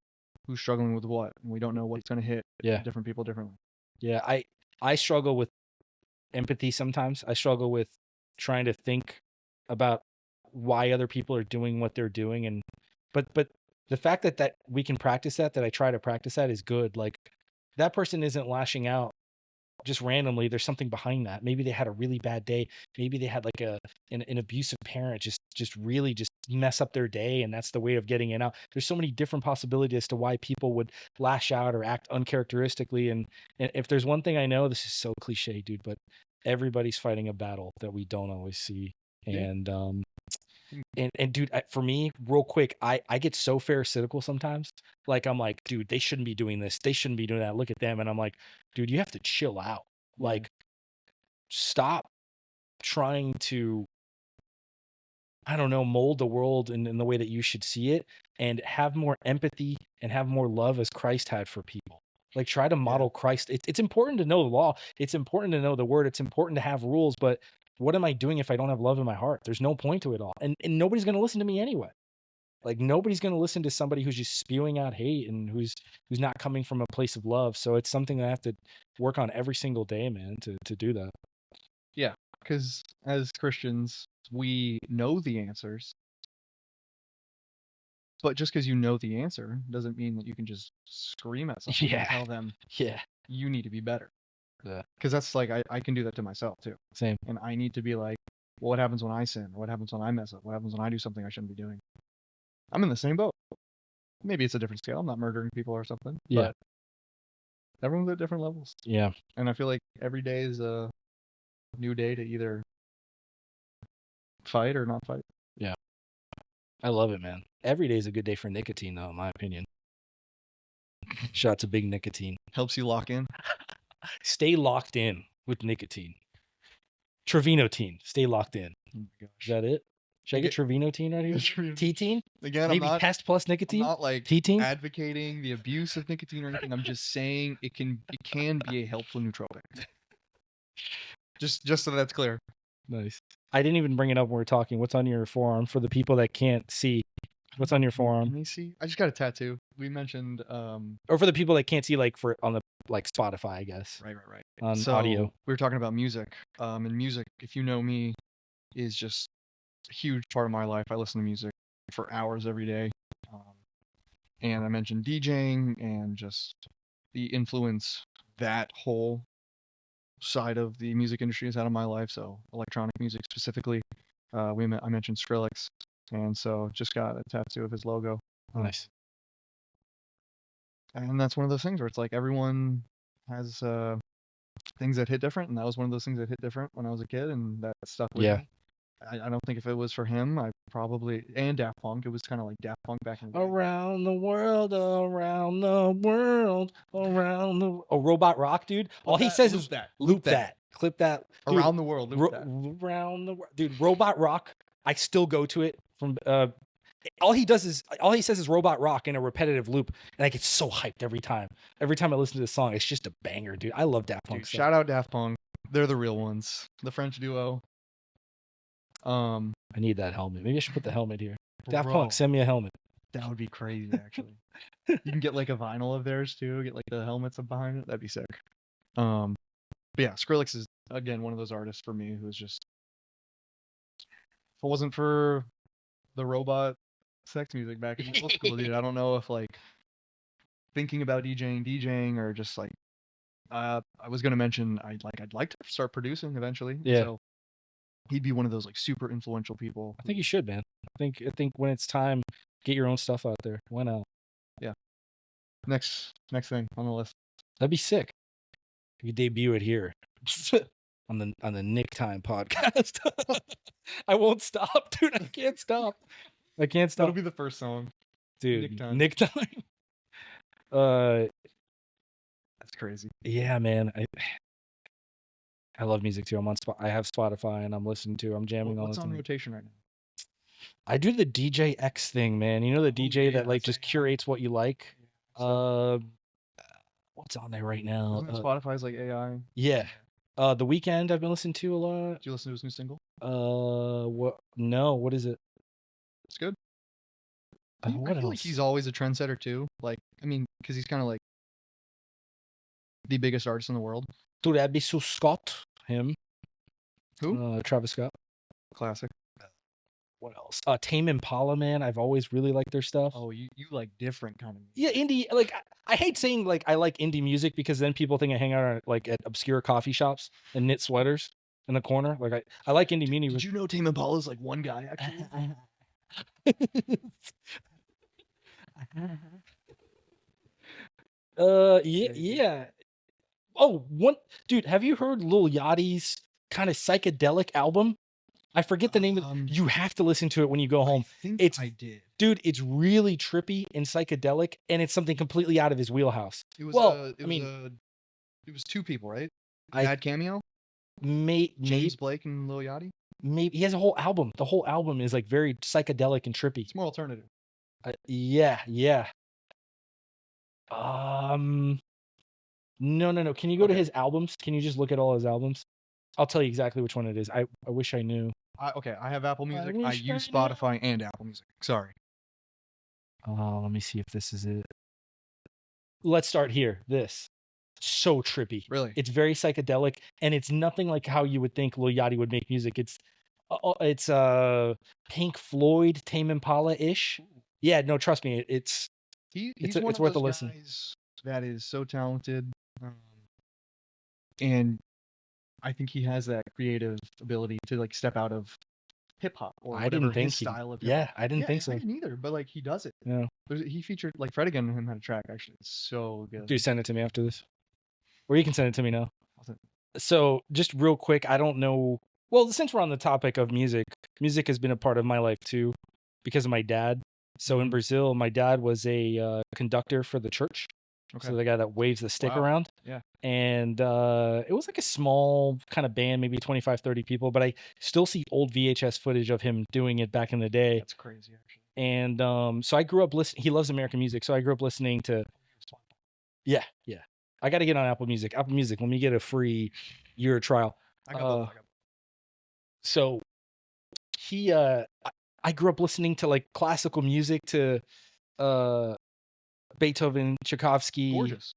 B: who's struggling with what, and we don't know what's going to hit
A: Yeah.
B: different people differently.
A: Yeah. I struggle with empathy sometimes. I struggle with trying to think about why other people are doing what they're doing, and but the fact that we can practice that I try to practice that is good. Like, that person isn't lashing out just randomly. There's something behind that. Maybe they had a really bad day. Maybe they had like an abusive parent just really just mess up their day, and that's the way of getting it out. There's so many different possibilities as to why people would lash out or act uncharacteristically. And if there's one thing I know, this is so cliche, dude, but everybody's fighting a battle that we don't always see.
B: Yeah.
A: And dude, for me, real quick, I get so pharisaical sometimes. Like, I'm like, dude, they shouldn't be doing this. They shouldn't be doing that. Look at them. And I'm like, dude, you have to chill out.
B: Yeah.
A: Like, stop trying to, I don't know, mold the world in the way that you should see it, and have more empathy and have more love as Christ had for people. Like, try to model Christ. It's important to know the law. It's important to know the word. It's important to have rules. But what am I doing if I don't have love in my heart? There's no point to it all. And nobody's going to listen to me anyway. Like, nobody's going to listen to somebody who's just spewing out hate and who's not coming from a place of love. So it's something that I have to work on every single day, man, to do that.
B: Yeah, because as Christians, we know the answers, but just because you know the answer doesn't mean that you can just scream at someone and
A: Yeah.
B: tell them
A: Yeah.
B: you need to be better.
A: Yeah.
B: Because that's like I can do that to myself too.
A: Same.
B: And I need to be like, What happens when I sin? What happens when I mess up? What happens when I do something I shouldn't be doing? I'm in the same boat. Maybe it's a different scale. I'm not murdering people or something.
A: Yeah.
B: But everyone's at different levels.
A: Yeah.
B: And I feel like every day is a new day to either fight or not fight.
A: Yeah. I love it, man. Every day is a good day for nicotine, though, in my opinion. Shout out to Big Nicotine.
B: Helps you lock in.
A: Stay locked in with nicotine. Trevino teen. Stay locked in.
B: Oh my gosh.
A: Is that it? Should I get Trevino teen right here? T-teen?
B: Again,
A: Maybe Test plus
B: I'm
A: nicotine?
B: not like
A: T-teen?
B: advocating the abuse of nicotine or anything. I'm just saying it can be a helpful nootropic. Just so that's clear.
A: Nice. I didn't even bring it up when we were talking. What's on your forearm for the people that can't see? What's on your forearm?
B: Let me see. I just got a tattoo. We mentioned
A: or for the people that can't see, like for on the like Spotify, I guess.
B: Right.
A: On
B: So,
A: audio.
B: We were talking about music. And music, if you know me, is just a huge part of my life. I listen to music for hours every day. And I mentioned DJing and just the influence that whole side of the music industry has had on my life. So electronic music specifically. I mentioned Skrillex, and so just got a tattoo of his logo.
A: Nice.
B: And that's one of those things where it's like everyone has things that hit different, and that was one of those things that hit different when I was a kid, and that stuck with me. I don't think if it was for him, I probably and Daft Punk. It was kind of like Daft Punk back in the day.
A: Around the world, around the world, around the Robot Rock, dude. All he says is loop that, clip that, dude,
B: around the world, loop that.
A: Around the world, dude. Robot Rock. I still go to it from. All he says is Robot Rock in a repetitive loop, and I get so hyped every time. Every time I listen to this song, it's just a banger, dude. I love Daft Punk.
B: Dude, shout out Daft Punk. They're the real ones. The French duo.
A: I need that helmet. Maybe I should put the helmet here. Daft
B: Bro,
A: Punk, send me a helmet.
B: That would be crazy, actually. You can get like a vinyl of theirs too. Get like the helmets up behind it. That'd be sick. But yeah, Skrillex is again one of those artists for me who's just. If it wasn't for the robot sex music back in middle school, dude, I don't know if like thinking about DJing or just like I was gonna mention I'd like to start producing eventually.
A: Yeah.
B: So he'd be one of those like super influential people.
A: I think you should, man. I think when it's time, get your own stuff out there. Why not?
B: Yeah. Next thing on the list.
A: That'd be sick. You could debut it here on the Nick Time podcast. I won't stop, dude. I can't stop.
B: That'll be the first song,
A: dude. Nick Time.
B: That's crazy.
A: Yeah, man. I love music too. I have Spotify and I'm listening to. I'm jamming all the time.
B: What's on rotation right now?
A: I do the DJX thing, man. You know the DJ that like just curates what you like. What's on there right now?
B: Spotify's like AI.
A: Yeah. The Weeknd I've been listening to a lot.
B: Did you listen to his new single?
A: What? No. What is it?
B: It's good.
A: What else?
B: Like he's always a trendsetter too. Like, I mean, because he's kind of like the biggest artist in the world.
A: Dude, that'd be so Scott. Him.
B: Who?
A: Travis Scott.
B: Classic.
A: What else? Tame Impala, man. I've always really liked their stuff.
B: Oh, you like different kind of music.
A: Yeah, indie. Like I hate saying like I like indie music because then people think I hang out like at obscure coffee shops and knit sweaters in the corner. Like I like indie music.
B: Did you know Tame Impala is like one guy actually?
A: Yeah. Oh, dude, have you heard Lil Yachty's kind of psychedelic album? I forget the name of it. You have to listen to it when you go home.
B: I think I did.
A: Dude, it's really trippy and psychedelic, and it's something completely out of his wheelhouse.
B: It was it was two people, right? Bad cameo? James Blake and Lil Yachty?
A: Maybe he has a whole album. The whole album is like very psychedelic and trippy.
B: It's more alternative.
A: Yeah. No. Can you go to his albums? Can you just look at all his albums? I'll tell you exactly which one it is. I wish I knew.
B: I have Apple Music. I use Spotify and Apple Music. Sorry.
A: Let me see if this is it. Let's start here. This. So trippy.
B: Really?
A: It's very psychedelic, and it's nothing like how you would think Lil Yachty would make music. It's Pink Floyd, Tame Impala-ish. Yeah, no, trust me. It's worth a listen.
B: That is so talented. And I think he has that creative ability to like step out of hip hop or
A: I
B: whatever
A: didn't think
B: his style of hip
A: Yeah,
B: hop.
A: I didn't think
B: I
A: so.
B: didn't either, but like he does it.
A: Yeah.
B: He featured like Fred again and him had a track actually. It's so good.
A: Dude, send it to me after this. Or you can send it to me now.
B: I'll send-
A: So just real quick, I don't know. Well, since we're on the topic of music, music has been a part of my life too because of my dad. So in
B: Mhm.
A: Brazil, my dad was a conductor for the church.
B: Okay.
A: So the guy that waves the stick
B: Wow.
A: around.
B: Yeah.
A: And it was like a small kind of band, maybe 25, 30 people, but I still see old VHS footage of him doing it back in the day.
B: That's crazy actually.
A: And so I grew up listening. He loves American music. So I grew up listening to, yeah. I got to get on Apple Music. Apple Music, let me get a free year trial.
B: I got both.
A: So he I grew up listening to like classical music to Beethoven, Tchaikovsky,
B: Gorgeous.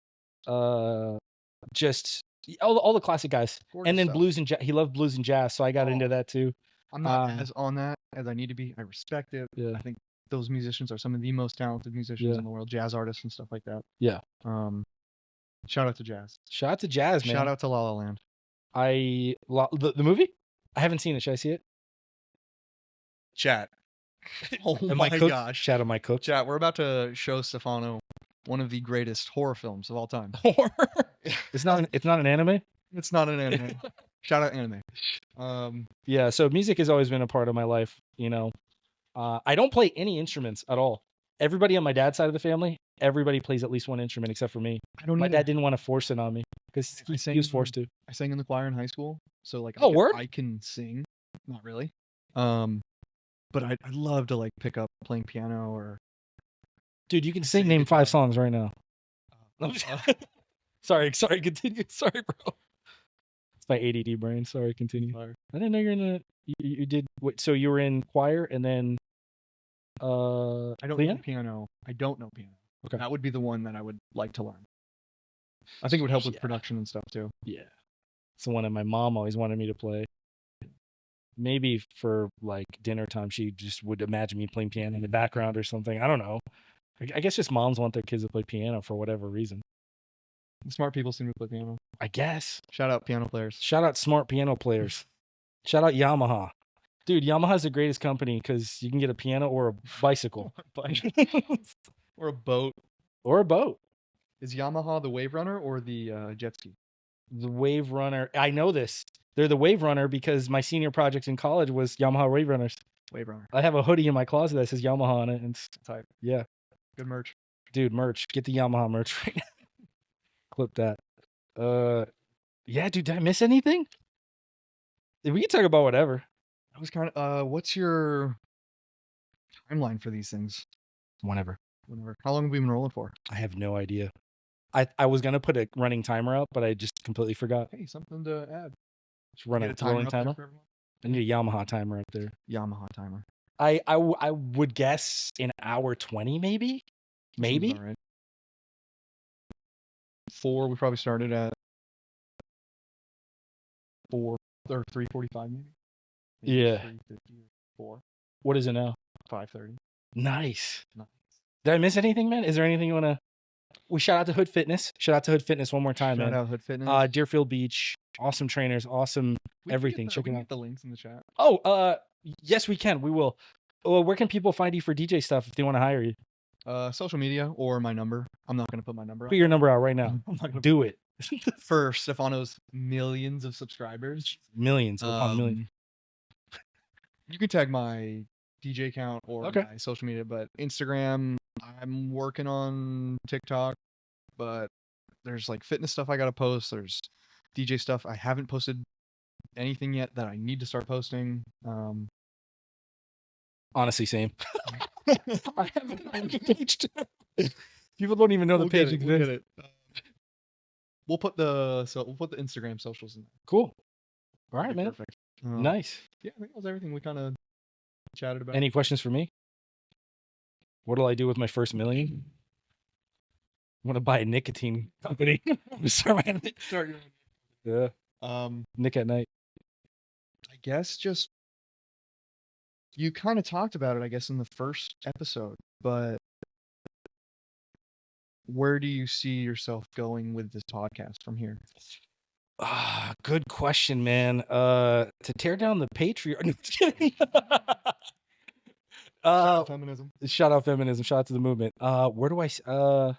A: just all the classic guys.
B: Gorgeous
A: and then
B: stuff.
A: blues and he loved blues and jazz, so I got into that too.
B: I'm not as on that as I need to be. I respect it.
A: Yeah.
B: I think those musicians are some of the most talented musicians in the world, jazz artists and stuff like that.
A: Yeah.
B: Shout out to jazz.
A: Shout out to jazz, man.
B: Shout out to La La Land.
A: The movie? I haven't seen it. Should I see it?
B: Chat. Oh
A: Am
B: my
A: I cooked?
B: gosh.
A: Chat, am I cooked?
B: Chat, we're about to show Stefano one of the greatest horror films of all time.
A: Horror? It's not an anime?
B: It's not an anime. Shout out anime.
A: Yeah, so music has always been a part of my life, you know. I don't play any instruments at all. Everybody on my dad's side of the family, everybody plays at least one instrument except for me. My dad didn't want to force it on me because he was forced to.
B: I sang in the choir in high school, so like I can sing, not really. But I'd love to like pick up playing piano or.
A: Dude, you can name 5 songs right now. Sorry, continue. Sorry, bro. It's my ADD brain. Sorry, continue. I didn't know you're in you did what? So you were in choir and then
B: I don't know piano. I don't know piano.
A: Okay.
B: That would be the one that I would like to learn. I think it would help with production and stuff too.
A: Yeah. It's the one that my mom always wanted me to play. Maybe for like dinner time, she just would imagine me playing piano in the background or something. I don't know. I guess just moms want their kids to play piano for whatever reason.
B: Smart people seem to play piano.
A: I guess.
B: Shout out piano players.
A: Shout out smart piano players. Shout out Yamaha. Dude, Yamaha's the greatest company because you can get a piano or a bicycle.
B: Or a boat.
A: Or a boat.
B: Is Yamaha the Wave Runner or the jet ski?
A: The Wave Runner. I know this. They're the Wave Runner because my senior project in college was Yamaha Wave Runners.
B: Wave Runner.
A: I have a hoodie in my closet that says Yamaha on it. And it's
B: type.
A: Yeah.
B: Good merch.
A: Dude, merch. Get the Yamaha merch right now. Clip that. Yeah, dude, did I miss anything? We can talk about whatever.
B: I was kind of what's your timeline for these things?
A: Whenever.
B: How long have we been rolling for?
A: I have no idea. I was gonna put a running timer up, but I just completely forgot.
B: Hey, something to add.
A: Just run a rolling timer. I need a Yamaha timer up there.
B: Yamaha timer.
A: I would guess an hour 20, maybe. Maybe.
B: Right. 4. We probably started at 4 or 3:45 maybe.
A: Yeah.
B: 4.
A: What is it now?
B: 5:30.
A: Nice. Did I miss anything, man? Is there anything you wanna? We shout out to Hood Fitness. Shout out to Hood Fitness one more time, man.
B: Shout out Hood Fitness.
A: Deerfield Beach. Awesome trainers. Awesome everything. Check it out.
B: The links in the chat.
A: Oh, yes, we can. We will. Where can people find you for DJ stuff if they want to hire you?
B: Social media or my number. I'm not gonna put my number.
A: Put your number out right now. Do it.
B: For Stefano's millions of subscribers.
A: Millions upon millions.
B: You can tag my DJ account or my social media, but Instagram, I'm working on TikTok, but there's like fitness stuff I gotta post. There's DJ stuff. I haven't posted anything yet that I need to start posting.
A: Honestly, same. I haven't engaged. People don't even know the page exists.
B: We'll put the Instagram socials in there.
A: Cool. All right, man.
B: Perfect.
A: Nice.
B: Yeah, I think that was everything we kind of chatted about.
A: Any questions for me? What'll I do with my first million? I want to buy a nicotine company. Start your own. Yeah. Nick at Night.
B: I guess just you kind of talked about it, I guess, in the first episode, but where do you see yourself going with this podcast from here?
A: Good question, man. To tear down the Patreon. No, just kidding.
B: Shout out feminism.
A: Shout out feminism. Shout out to the movement. Where do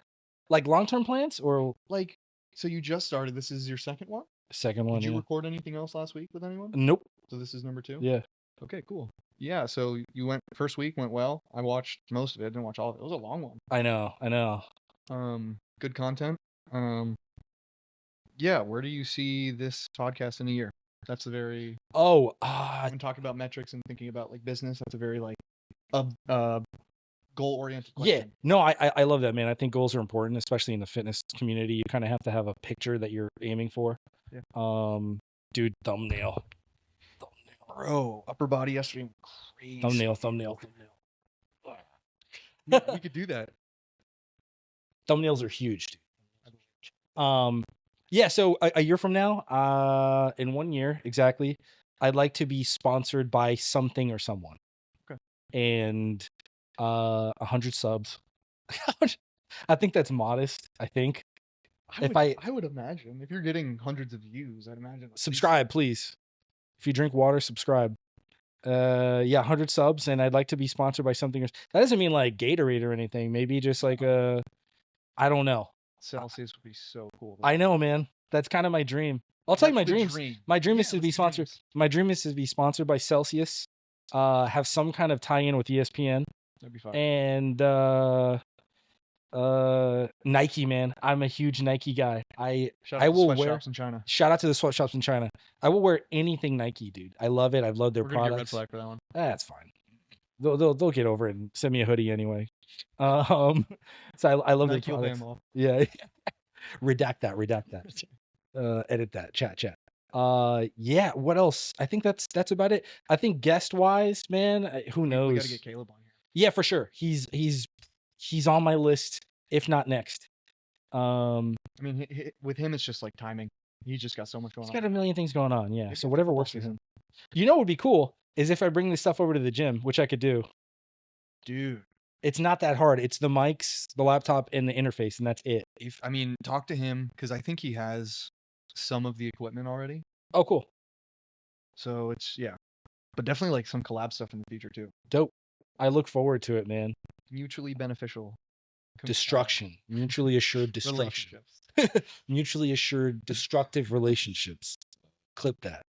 A: like long-term plans or
B: Like, so you just started. This is your second one?
A: second one?
B: Did you
A: Yeah.
B: record anything else last week with anyone?
A: Nope.
B: So this is number 2?
A: Yeah.
B: Okay, cool. Yeah, so you went first week went well. I watched most of it. I didn't watch all of it. It was a long one.
A: I know.
B: Good content. Yeah, where do you see this podcast in a year? That's a very when talking about metrics and thinking about like business, that's a very like goal-oriented question.
A: Yeah. No, I love that, man. I think goals are important, especially in the fitness community. You kind of have to have a picture that you're aiming for.
B: Yeah.
A: Dude, thumbnail.
B: Bro, upper body yesterday went crazy.
A: Thumbnail.
B: We could do that.
A: Thumbnails are huge, dude. Yeah, so a year from now, in 1 year exactly, I'd like to be sponsored by something or someone.
B: Okay.
A: And 100 subs. I think that's modest. I think
B: I would imagine if you're getting hundreds of views, I'd imagine.
A: Subscribe, please. If you drink water, subscribe. Yeah, 100 subs, and I'd like to be sponsored by something. That doesn't mean like Gatorade or anything. Maybe just like I don't know.
B: Celsius would be so cool.
A: I know, man. That's kind of my dream. I'll tell you my dreams. My dream is to be sponsored. My dream is to be sponsored by Celsius. Have some kind of tie-in with ESPN.
B: That'd be fun.
A: And Nike, man. I'm a huge Nike guy. I will wear
B: sweatshops in China.
A: Shout out to the sweatshops in China. I will wear anything Nike, dude. I love it. I've loved their
B: We're gonna get
A: products.
B: red flag for that one.
A: That's fine. They'll get over it and send me a hoodie anyway. So I love their products. Yeah. Redact that. Edit that. Chat. Yeah. What else? I think that's about it. I think guest wise, man, who knows?
B: We gotta get Caleb on here.
A: Yeah, for sure. He's on my list, if not next.
B: I mean, with him, it's just like timing. He's just got so much going on.
A: He's got a million things going on. Yeah. So whatever works for him. You know what would be cool is if I bring this stuff over to the gym, which I could do.
B: Dude.
A: It's not that hard. It's the mics, the laptop, and the interface, and that's it.
B: Talk to him because I think he has some of the equipment already.
A: Oh, cool.
B: So it's but definitely like some collab stuff in the future too.
A: Dope. I look forward to it, man.
B: Mutually beneficial.
A: Destruction. Mutually assured destruction. Mutually assured destructive relationships. Clip that.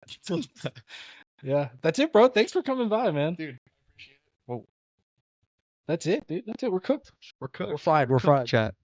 A: Yeah, that's it, bro. Thanks for coming by, man.
B: Dude, I appreciate it. Whoa.
A: That's it, dude. That's it. We're cooked.
B: We're cooked.
A: We're fried.
B: Chat.